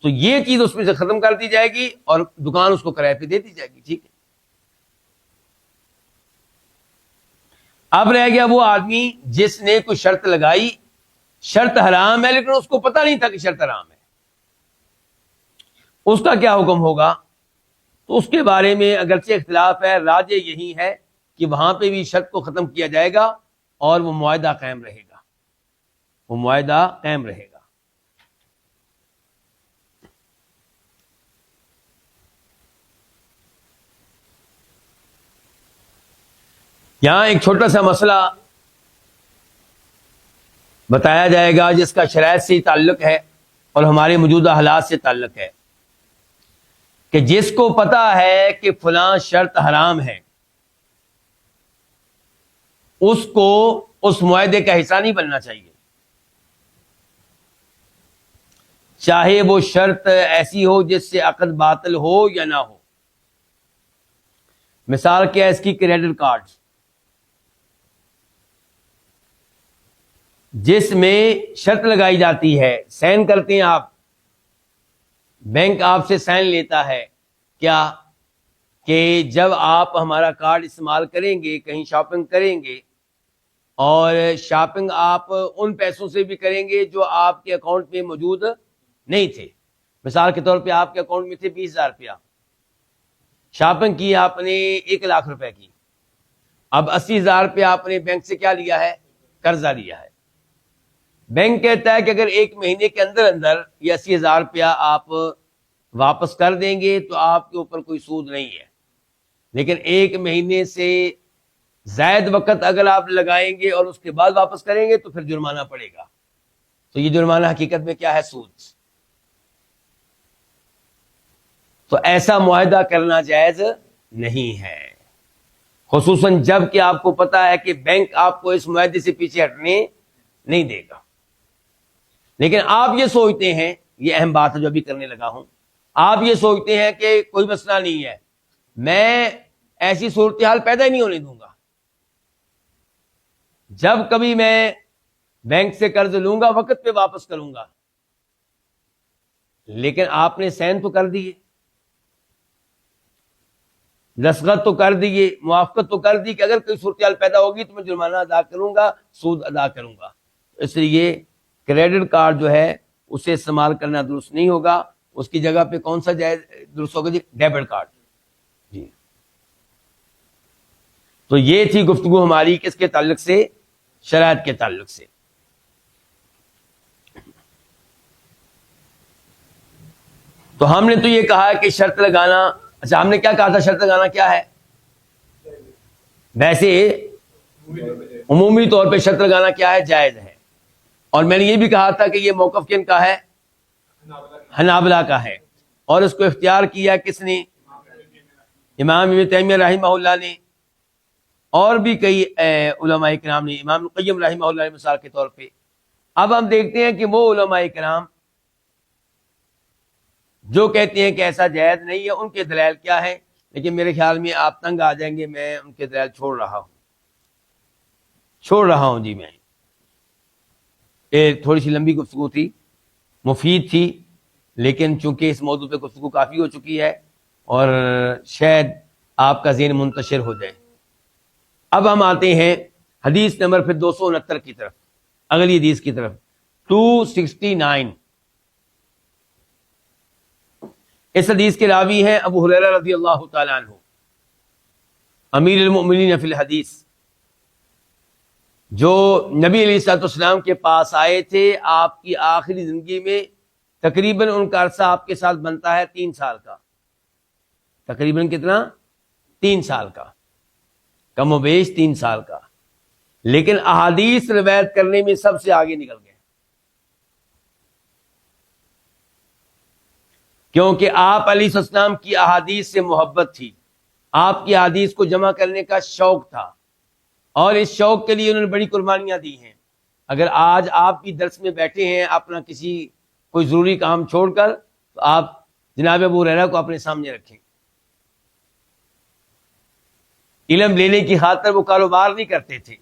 تو یہ چیز اس میں سے ختم کر دی جائے گی اور دکان اس کو کرائے پہ دے دی جائے گی. ٹھیک ہے. اب رہ گیا وہ آدمی جس نے کوئی شرط لگائی، شرط حرام ہے لیکن اس کو پتہ نہیں تھا کہ شرط حرام ہے. اس کا کیا حکم ہوگا؟ تو اس کے بارے میں اگرچہ اختلاف ہے، راجح یہی ہے کہ وہاں پہ بھی شرط کو ختم کیا جائے گا اور وہ معاہدہ قائم رہے گا. وہ معاہدہ قائم رہے گا. یہاں ایک چھوٹا سا مسئلہ بتایا جائے گا جس کا شرائط سے تعلق ہے اور ہمارے موجودہ حالات سے تعلق ہے، کہ جس کو پتا ہے کہ فلاں شرط حرام ہے اس کو اس معاہدے کا حصہ نہیں بننا چاہیے، چاہے وہ شرط ایسی ہو جس سے عقد باطل ہو یا نہ ہو. مثال کیا ہے اس کی؟ Credit card. جس میں شرط لگائی جاتی ہے، سائن کرتے ہیں آپ، بینک آپ سے سائن لیتا ہے کیا کہ جب آپ ہمارا کارڈ استعمال کریں گے، کہیں شاپنگ کریں گے، اور شاپنگ آپ ان پیسوں سے بھی کریں گے جو آپ کے اکاؤنٹ میں موجود نہیں تھے. مثال کے طور پہ آپ کے اکاؤنٹ میں تھے 20,000 روپیہ، شاپنگ کی آپ نے 1,00,000 روپے کی، اب 80,000 روپیہ آپ نے بینک سے کیا لیا ہے؟ قرضہ لیا ہے. بینک کہتا ہے کہ اگر 1 مہینے کے اندر اندر یہ 80,000 روپیہ آپ واپس کر دیں گے تو آپ کے اوپر کوئی سود نہیں ہے، لیکن 1 مہینے سے زائد وقت اگر آپ لگائیں گے اور اس کے بعد واپس کریں گے تو پھر جرمانہ پڑے گا. تو یہ جرمانہ حقیقت میں کیا ہے؟ سود. تو ایسا معاہدہ کرنا جائز نہیں ہے، خصوصاً جب کہ آپ کو پتا ہے کہ بینک آپ کو اس معاہدے سے پیچھے ہٹنے نہیں دے گا. لیکن آپ یہ سوچتے ہیں، یہ اہم بات ہے جو ابھی کرنے لگا ہوں، آپ یہ سوچتے ہیں کہ کوئی مسئلہ نہیں ہے، میں ایسی صورتحال پیدا ہی نہیں ہونے دوں گا، جب کبھی میں بینک سے قرض لوں گا وقت پہ واپس کروں گا. لیکن آپ نے سائن تو کر دیے، دستخط تو کر دیے، موافقت تو کر دی کہ اگر کوئی صورتحال پیدا ہوگی تو میں جرمانہ ادا کروں گا، سود ادا کروں گا. اس لیے کریڈٹ کارڈ جو ہے اسے استعمال کرنا درست نہیں ہوگا. اس کی جگہ پہ کون سا جائز درست ہوگا؟ جی ڈیبٹ کارڈ. جی تو یہ تھی گفتگو ہماری کس کے تعلق سے؟ شرائط کے تعلق سے. تو ہم نے تو یہ کہا کہ شرط لگانا، اچھا ہم نے کیا کہا تھا؟ شرط لگانا کیا ہے؟ ویسے عمومی طور پہ شرط لگانا کیا ہے؟ جائز ہے. اور میں نے یہ بھی کہا تھا کہ یہ موقف کن کا ہے؟ حنابلہ کا ہے. اور اس کو اختیار کیا کس نے؟ امام ابن تیمیہ رحمہ اللہ نے، اور بھی کئی علماء کرام نے، امام القیم رحمہ اللہ نے مثال کے طور پہ. اب ہم دیکھتے ہیں کہ وہ علماء کرام جو کہتے ہیں کہ ایسا جائز نہیں ہے، ان کے دلائل کیا ہے. لیکن میرے خیال میں آپ تنگ آ جائیں گے، میں ان کے دلائل چھوڑ رہا ہوں. جی میں تھوڑی سی لمبی گفتگو تھی، مفید تھی، لیکن چونکہ اس موضوع پہ گفتگو کافی ہو چکی ہے اور شاید آپ کا ذہن منتشر ہو جائے. اب ہم آتے ہیں حدیث نمبر پھر 269 کی طرف، اگلی حدیث کی طرف، 269. اس حدیث کے راوی ہیں ابو ہریرہ رضی اللہ تعالیٰ عنہ، امیر المؤمنین فی الحدیث، جو نبی علیہ الصلوۃ والسلام کے پاس آئے تھے آپ کی آخری زندگی میں. تقریباً ان کا عرصہ آپ کے ساتھ بنتا ہے 3 سال کا. تقریباً کتنا؟ 3 سال کا، کم و بیش 3 سال کا. لیکن احادیث روایت کرنے میں سب سے آگے نکل گئے، کیونکہ آپ علیہ السلام کی احادیث سے محبت تھی، آپ کی احادیث کو جمع کرنے کا شوق تھا، اور اس شوق کے لیے انہوں نے بڑی قربانیاں دی ہیں. اگر آج آپ بھی درس میں بیٹھے ہیں اپنا کوئی ضروری کام چھوڑ کر، تو آپ جناب ابو ہریرہ کو اپنے سامنے رکھیں. علم لینے کی خاطر وہ کاروبار نہیں کرتے تھے،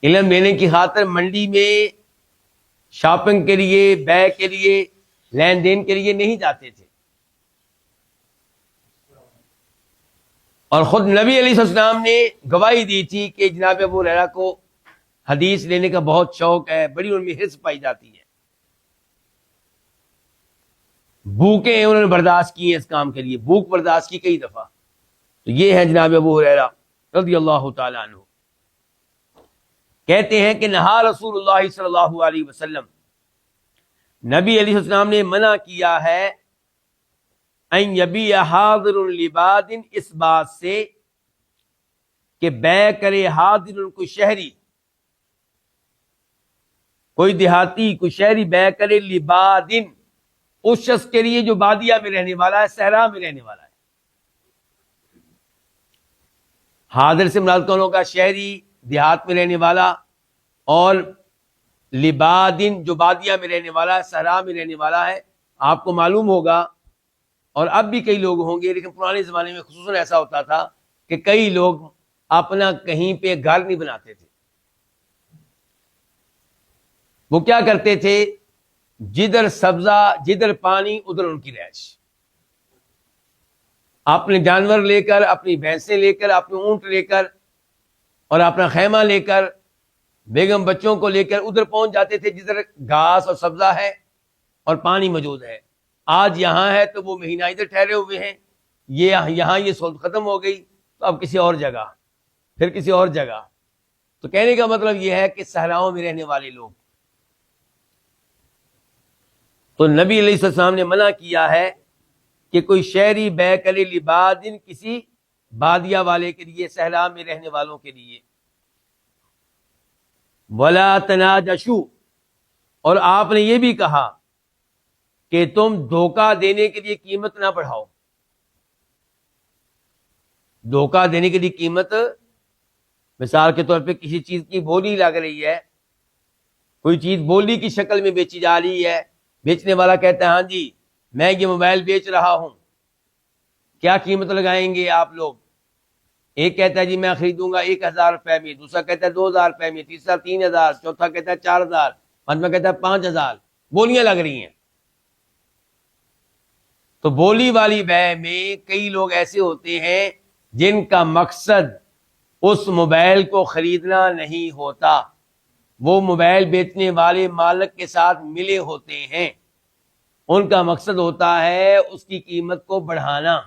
علم لینے کی خاطر منڈی میں شاپنگ کے لیے، بیع کے لیے، لین دین کے لیے نہیں جاتے تھے. اور خود نبی علیہ السلام نے گواہی دی تھی کہ جناب ابو ہریرہ کو حدیث لینے کا بہت شوق ہے، بڑی ان میں حرص پائی جاتی ہے. بھوکیں انہوں نے برداشت کی ہیں اس کام کے لیے، بھوک برداشت کی کئی دفعہ. تو یہ ہے جناب ابو ہریرہ رضی اللہ تعالیٰ عنہ. کہتے ہیں کہ نہا رسول اللہ صلی اللہ علیہ وسلم، نبی علیہ السلام نے منع کیا ہے ان یبیع حاضر لباد، اس بات سے کہ بیع کرے حاضر کوئی شہری، کوئی دیہاتی، کوئی شہری بیع کرے لباد، اس شخص کے لیے جو بادیہ میں رہنے والا ہے، صحرا میں رہنے والا ہے. حاضر سے مراد کون ہوگا؟ شہری، دیہات میں رہنے والا، اور لبادن جو بادیہ میں رہنے والا ہے، صحرا میں رہنے والا ہے. آپ کو معلوم ہوگا، اور اب بھی کئی لوگ ہوں گے، لیکن پرانے زمانے میں خصوصاً ایسا ہوتا تھا کہ کئی لوگ اپنا کہیں پہ گھر نہیں بناتے تھے، وہ کیا کرتے تھے؟ جدھر سبزہ جدھر پانی ادھر ان کی رہائش، اپنے جانور لے کر، اپنی بھینسیں لے کر، اپنے اونٹ لے کر اور اپنا خیمہ لے کر، بیگم بچوں کو لے کر ادھر پہنچ جاتے تھے جدھر گھاس اور سبزہ ہے اور پانی موجود ہے۔ آج یہاں ہے تو وہ مہینہ ادھر ٹھہرے ہوئے ہیں، یہاں یہ سہولت ختم ہو گئی تو اب کسی اور جگہ، پھر کسی اور جگہ۔ تو کہنے کا مطلب یہ ہے کہ صحراؤں میں رہنے والے لوگ، تو نبی علیہ السلام نے منع کیا ہے کہ کوئی شہری بے کرے لبادن، کسی بادیہ والے کے لیے، صحرا میں رہنے والوں کے لیے۔ ولا تناجشوا، اور آپ نے یہ بھی کہا کہ تم دھوکہ دینے کے لیے قیمت نہ بڑھاؤ۔ دھوکہ دینے کے لیے قیمت، مثال کے طور پہ کسی چیز کی بولی لگ رہی ہے، کوئی چیز بولی کی شکل میں بیچی جا رہی ہے، بیچنے والا کہتا ہے ہاں جی میں یہ موبائل بیچ رہا ہوں، کیا قیمت لگائیں گے آپ لوگ؟ ایک کہتا ہے جی میں خریدوں گا 1000 روپے میں، دوسرا کہتا ہے 2000 روپے میں، تیسرا 3000، چوتھا کہتا ہے 4000، پانچواں کہتا ہے 5000، بولیاں لگ رہی ہیں۔ تو بولی والی بیع میں کئی لوگ ایسے ہوتے ہیں جن کا مقصد اس موبائل کو خریدنا نہیں ہوتا، وہ موبائل بیچنے والے مالک کے ساتھ ملے ہوتے ہیں، ان کا مقصد ہوتا ہے اس کی قیمت کو بڑھانا۔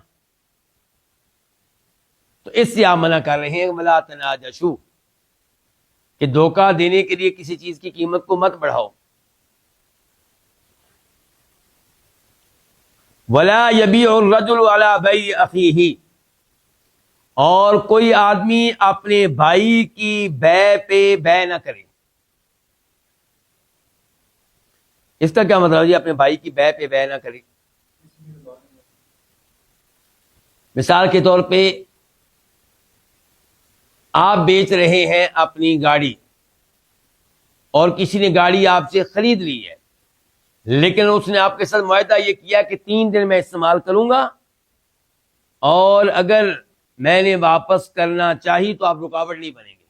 تو اس سے آپ منع کر رہے ہیں ولا تناجشوا، کہ دھوکہ دینے کے لیے کسی چیز کی قیمت کو مت بڑھاؤ۔ ولا یبیع الرجل علی بیع اخیہ، اور کوئی آدمی اپنے بھائی کی بیع پہ بیع نہ کرے۔ اس کا کیا مطلب ہے؟ اپنے بھائی کی بیع پہ بیع نہ کرے۔ مثال کے طور پہ آپ بیچ رہے ہیں اپنی گاڑی اور کسی نے گاڑی آپ سے خرید لی ہے، لیکن اس نے آپ کے ساتھ معاہدہ یہ کیا کہ 3 دن میں استعمال کروں گا، اور اگر میں نے واپس کرنا چاہی تو آپ رکاوٹ نہیں بنیں گے۔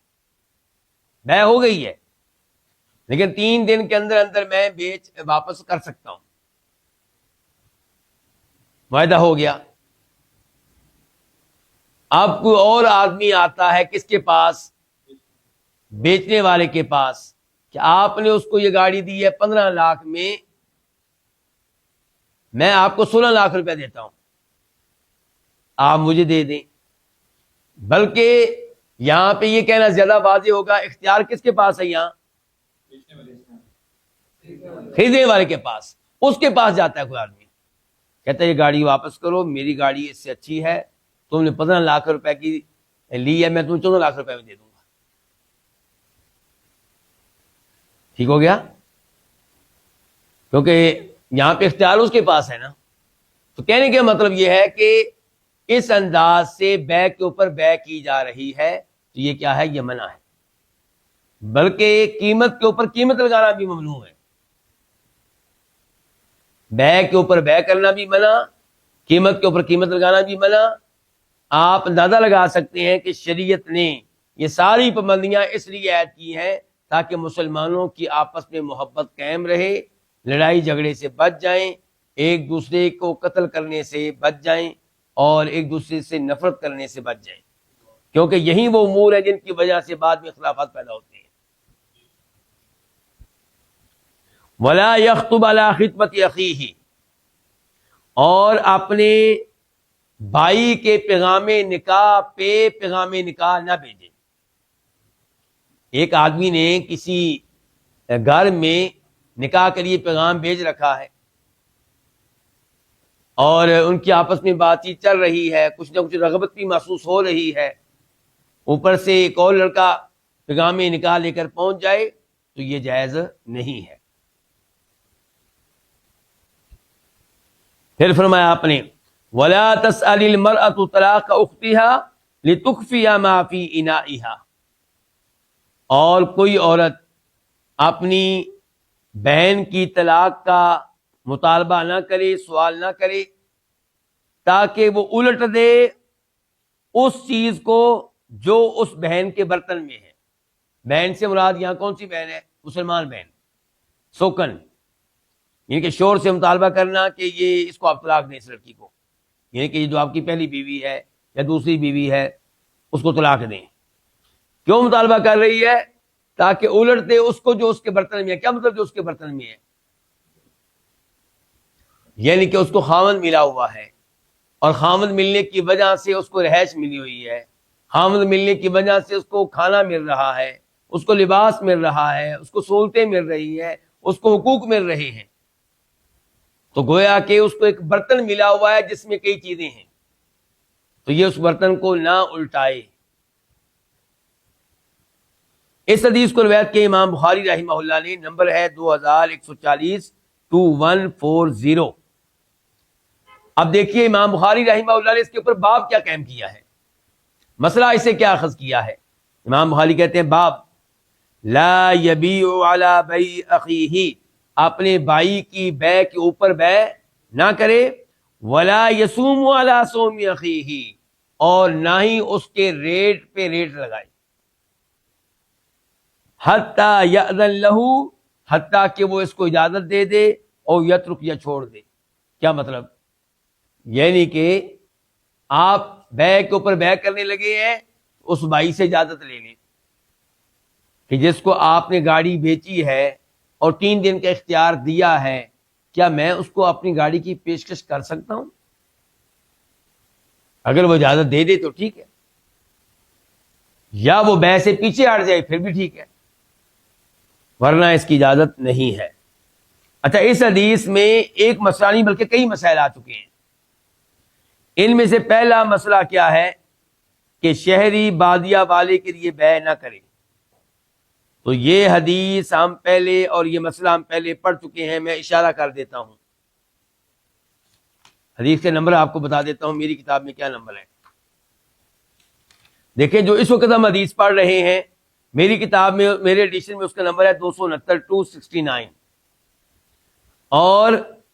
بیع ہو گئی ہے لیکن 3 دن کے اندر اندر میں واپس کر سکتا ہوں، معاہدہ ہو گیا۔ اب کوئی اور آدمی آتا ہے کس کے پاس؟ بیچنے والے کے پاس، کہ آپ نے اس کو یہ گاڑی دی ہے 15 لاکھ میں آپ کو 16 لاکھ روپے دیتا ہوں، آپ مجھے دے دیں۔ بلکہ یہاں پہ یہ کہنا زیادہ واضح ہوگا، اختیار کس کے پاس ہے؟ یہاں خریدنے والے کے پاس۔ اس کے پاس جاتا ہے کوئی آدمی، کہتا ہے یہ گاڑی واپس کرو، میری گاڑی اس سے اچھی ہے، تم نے 15 لاکھ روپے کی لی ہے، میں تمہیں 14 لاکھ روپے میں دے دوں گا۔ ٹھیک ہو گیا؟ کیونکہ یہاں پہ اختیار اس کے پاس ہے نا۔ تو کہنے کا مطلب یہ ہے کہ اس انداز سے بیع کے اوپر بیع کی جا رہی ہے تو یہ کیا ہے؟ یہ منع ہے۔ بلکہ قیمت کے اوپر قیمت لگانا بھی ممنوع ہے، بیع کے اوپر بیع کرنا بھی منع، قیمت کے اوپر قیمت لگانا بھی منع۔ آپ اندازہ لگا سکتے ہیں کہ شریعت نے یہ ساری پابندیاں اس لیے عائد کی ہیں تاکہ مسلمانوں کی آپس میں محبت قائم رہے، لڑائی جھگڑے سے بچ جائیں، ایک دوسرے کو قتل کرنے سے بچ جائیں اور ایک دوسرے سے نفرت کرنے سے بچ جائیں، کیونکہ یہی وہ امور ہیں جن کی وجہ سے بعد میں اختلافات پیدا ہوتے ہیں۔ ولا یخطب علی خطبۃ اخیہ، اور اپنے بھائی کے پیغام نکاح پہ پیغام نکاح نہ بھیجے۔ ایک آدمی نے کسی گھر میں نکاح کے لیے پیغام بھیج رکھا ہے اور ان کی آپس میں بات چیت چل رہی ہے، کچھ نہ کچھ رغبت بھی محسوس ہو رہی ہے، اوپر سے ایک اور لڑکا پیغام نکاح لے کر پہنچ جائے تو یہ جائز نہیں ہے۔ پھر فرمایا آپ نے وَلَا تَسْأَلِ الْمَرْأَةُ طَلَاقَ أُخْتِهَا لِتُخْفِيَ مَا فِي إِنَائِهَا، اور کوئی عورت اپنی بہن کی طلاق کا مطالبہ نہ کرے، سوال نہ کرے، تاکہ وہ الٹ دے اس چیز کو جو اس بہن کے برتن میں ہے۔ بہن سے مراد یہاں کون سی بہن ہے؟ مسلمان بہن۔ سوکن، یعنی کہ شور سے مطالبہ کرنا کہ یہ اس کو آپ طلاق دیں، اس لڑکی کو، یعنی کہ یہ جو آپ کی پہلی بیوی ہے یا دوسری بیوی ہے اس کو طلاق دیں۔ کیوں مطالبہ کر رہی ہے؟ تاکہ الٹ دے اس کو جو اس کے برتن میں ہے۔ کیا مطلب جو اس کے برتن میں ہے؟ یعنی کہ اس کو خاوند ملا ہوا ہے، اور خاوند ملنے کی وجہ سے اس کو رہائش ملی ہوئی ہے، خاوند ملنے کی وجہ سے اس کو کھانا مل رہا ہے، اس کو لباس مل رہا ہے، اس کو سہولتیں مل رہی ہیں، اس کو حقوق مل رہے ہیں، تو گویا کہ اس کو ایک برتن ملا ہوا ہے جس میں کئی چیزیں ہیں، تو یہ اس برتن کو نہ الٹائے۔ اس حدیث کو روایت کے امام بخاری رحمہ اللہ نے، نمبر ہے 2140 2140۔ اب دیکھیے امام بخاری رحمہ اللہ نے اس کے اوپر باب کیا قائم کیا ہے، مسئلہ اسے کیا اخذ کیا ہے۔ امام بخاری کہتے ہیں باب لا یبیع علی بیع اخیہ، اپنے بھائی کی بیع کے اوپر بیع نہ کرے، ولا یصوم علی صوم اخیہ، اور نہ ہی اس کے ریٹ پہ ریٹ لگائے، حتی یأذن لہ، حتیٰ کہ وہ اس کو اجازت دے دے، اور یترک، یا چھوڑ دے۔ کیا مطلب؟ یعنی کہ آپ بیع کے اوپر بیع کرنے لگے ہیں، اس بھائی سے اجازت لے لیں کہ جس کو آپ نے گاڑی بیچی ہے اور 3 دن کا اختیار دیا ہے، کیا میں اس کو اپنی گاڑی کی پیشکش کر سکتا ہوں؟ اگر وہ اجازت دے دے تو ٹھیک ہے، یا وہ بیع سے پیچھے ہٹ جائے پھر بھی ٹھیک ہے، ورنہ اس کی اجازت نہیں ہے۔ اچھا، اس حدیث میں ایک مسئلہ نہیں بلکہ کئی مسائل آ چکے ہیں۔ ان میں سے پہلا مسئلہ کیا ہے کہ شہری بادیہ والے کے لیے بیع نہ کرے، تو یہ حدیث ہم پہلے، اور یہ مسئلہ ہم پہلے پڑھ چکے ہیں، میں اشارہ کر دیتا ہوں، حدیث کے نمبر آپ کو بتا دیتا ہوں، میری کتاب میں کیا نمبر ہے۔ دیکھیں، جو اس وقت ہم حدیث پڑھ رہے ہیں، میری کتاب میں، میرے ایڈیشن میں اس کا نمبر ہے 269 269، اور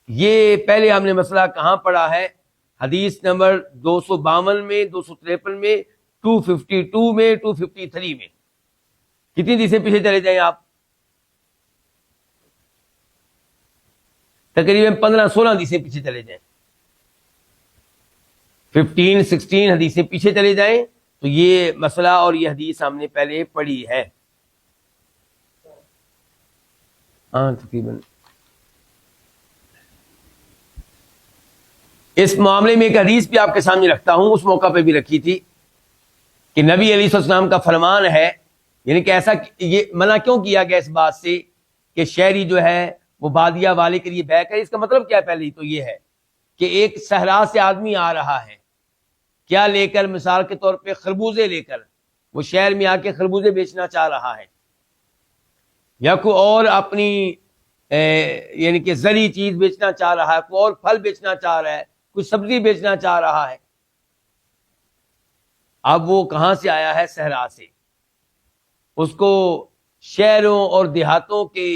یہ پہلے ہم نے مسئلہ کہاں پڑھا ہے؟ حدیث نمبر 252 میں، 253 میں، 252 میں، 253 میں۔ کتنی حدیثیں پیچھے چلے جائیں آپ؟ تقریباً 15-16 حدیثیں پیچھے چلے جائیں، 15-16 حدیثیں پیچھے چلے جائیں، تو یہ مسئلہ اور یہ حدیث ہم نے پہلے پڑھی ہے۔ ہاں، تقریباً اس معاملے میں ایک حدیث بھی آپ کے سامنے رکھتا ہوں، اس موقع پہ بھی رکھی تھی کہ نبی علیہ السلام کا فرمان ہے، یعنی کہ ایسا، یہ منع کیوں کیا گیا اس بات سے کہ شہری جو ہے وہ بادیہ والے کے لیے بیع کرے؟ اس کا مطلب کیا ہے؟ پہلے تو یہ ہے کہ ایک صحرا سے آدمی آ رہا ہے، کیا لے کر؟ مثال کے طور پہ خربوزے لے کر، وہ شہر میں آ کے خربوزے بیچنا چاہ رہا ہے، یا کوئی اور اپنی یعنی کہ زرعی چیز بیچنا چاہ رہا ہے، کوئی اور پھل بیچنا چاہ رہا ہے، کوئی سبزی بیچنا چاہ رہا ہے۔ اب وہ کہاں سے آیا ہے؟ صحرا سے۔ اس کو شہروں اور دیہاتوں کے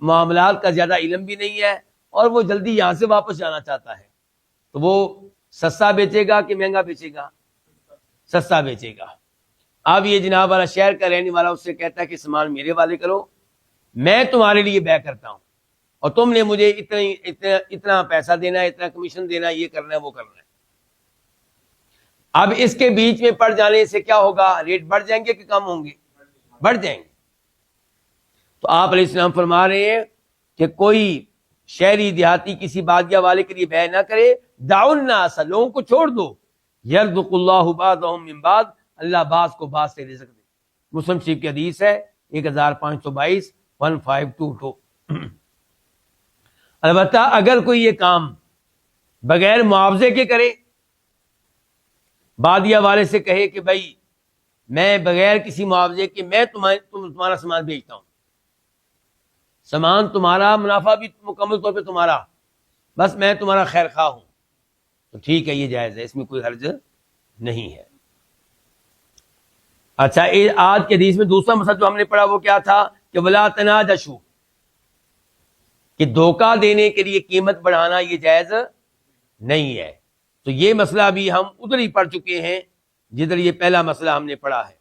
معاملات کا زیادہ علم بھی نہیں ہے، اور وہ جلدی یہاں سے واپس جانا چاہتا ہے، تو وہ سستا بیچے گا کہ مہنگا بیچے گا؟ سستا بیچے گا۔ اب یہ جناب والا شہر کا رہنے والا اس سے کہتا ہے کہ سامان میرے والے کرو، میں تمہارے لیے بیع کرتا ہوں، اور تم نے مجھے اتنا پیسہ دینا ہے، اتنا کمیشن دینا ہے، یہ کرنا ہے، وہ کرنا ہے۔ اب اس کے بیچ میں پڑ جانے سے کیا ہوگا؟ ریٹ بڑھ جائیں گے کہ کم ہوں گے؟ بڑھ جائیں گے۔ تو آپ علیہ السلام فرما رہے ہیں کہ کوئی شہری دیہاتی کسی بادیہ والے کے لیے بیع نہ کرے، دعوا الناس، لوگوں کو چھوڑ دو، یرزق اللہ بعضهم من بعض، اللہ بعض کو بعض سے رزق دے۔ مسلم شریف کی حدیث ہے 1522 1522۔ البتہ اگر کوئی یہ کام بغیر معاوضے کے کرے، بادیہ والے سے کہے کہ بھائی میں بغیر کسی معاوضے کے میں تمہارا سامان بیچتا ہوں، سامان تمہارا، منافع بھی مکمل طور پہ تمہارا، بس میں تمہارا خیر خواہ ہوں، تو ٹھیک ہے، یہ جائز ہے، اس میں کوئی حرج نہیں ہے۔ اچھا، آج کے حدیث میں دوسرا مسئلہ جو ہم نے پڑھا وہ کیا تھا کہ ولا تناجشوا، کہ دھوکہ دینے کے لیے قیمت بڑھانا یہ جائز نہیں ہے۔ تو یہ مسئلہ بھی ہم ادھر ہی پڑھ چکے ہیں جدھر یہ پہلا مسئلہ ہم نے پڑھا ہے۔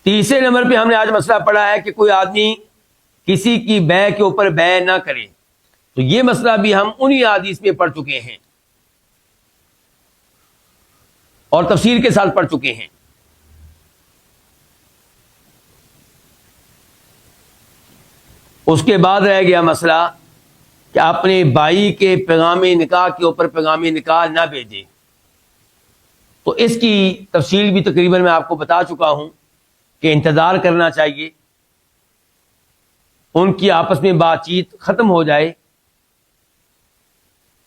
تیسرے نمبر پہ ہم نے آج مسئلہ پڑھا ہے کہ کوئی آدمی کسی کی بیع کے اوپر بیع نہ کرے، تو یہ مسئلہ بھی ہم انہی حدیث میں پڑھ چکے ہیں اور تفسیر کے ساتھ پڑھ چکے ہیں۔ اس کے بعد رہ گیا مسئلہ کہ اپنے بھائی کے پیغام نکاح کے اوپر پیغام نکاح نہ بھیجے، تو اس کی تفصیل بھی تقریباً میں آپ کو بتا چکا ہوں کہ انتظار کرنا چاہیے، ان کی آپس میں بات چیت ختم ہو جائے،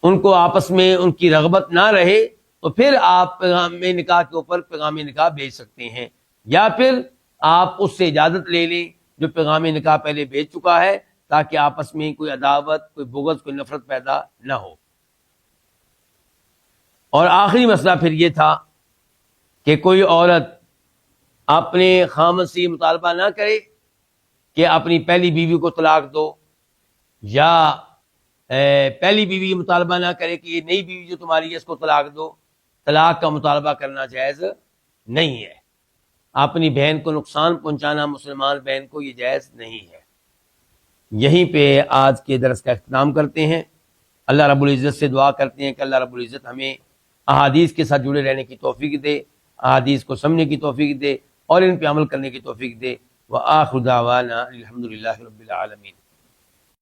ان کو آپس میں ان کی رغبت نہ رہے تو پھر آپ پیغام نکاح کے اوپر پیغام نکاح بھیج سکتے ہیں، یا پھر آپ اس سے اجازت لے لیں جو پیغام نکاح پہلے بھیج چکا ہے، تاکہ آپس میں کوئی عداوت، کوئی بغض، کوئی نفرت پیدا نہ ہو۔ اور آخری مسئلہ پھر یہ تھا کہ کوئی عورت اپنے خامد سے مطالبہ نہ کرے کہ اپنی پہلی بیوی کو طلاق دو، یا پہلی بیوی مطالبہ نہ کرے کہ یہ نئی بیوی جو تمہاری ہے اس کو طلاق دو۔ طلاق کا مطالبہ کرنا جائز نہیں ہے، اپنی بہن کو نقصان پہنچانا مسلمان بہن کو یہ جائز نہیں ہے۔ یہیں پہ آج کے درس کا اختتام کرتے ہیں۔ اللہ رب العزت سے دعا کرتے ہیں کہ اللہ رب العزت ہمیں احادیث کے ساتھ جڑے رہنے کی توفیق دے، احادیث کو سمجھنے کی توفیق دے اور ان پہ عمل کرنے کی توفیق دے۔ وآخر دعوانا الحمدللہ رب العالمین۔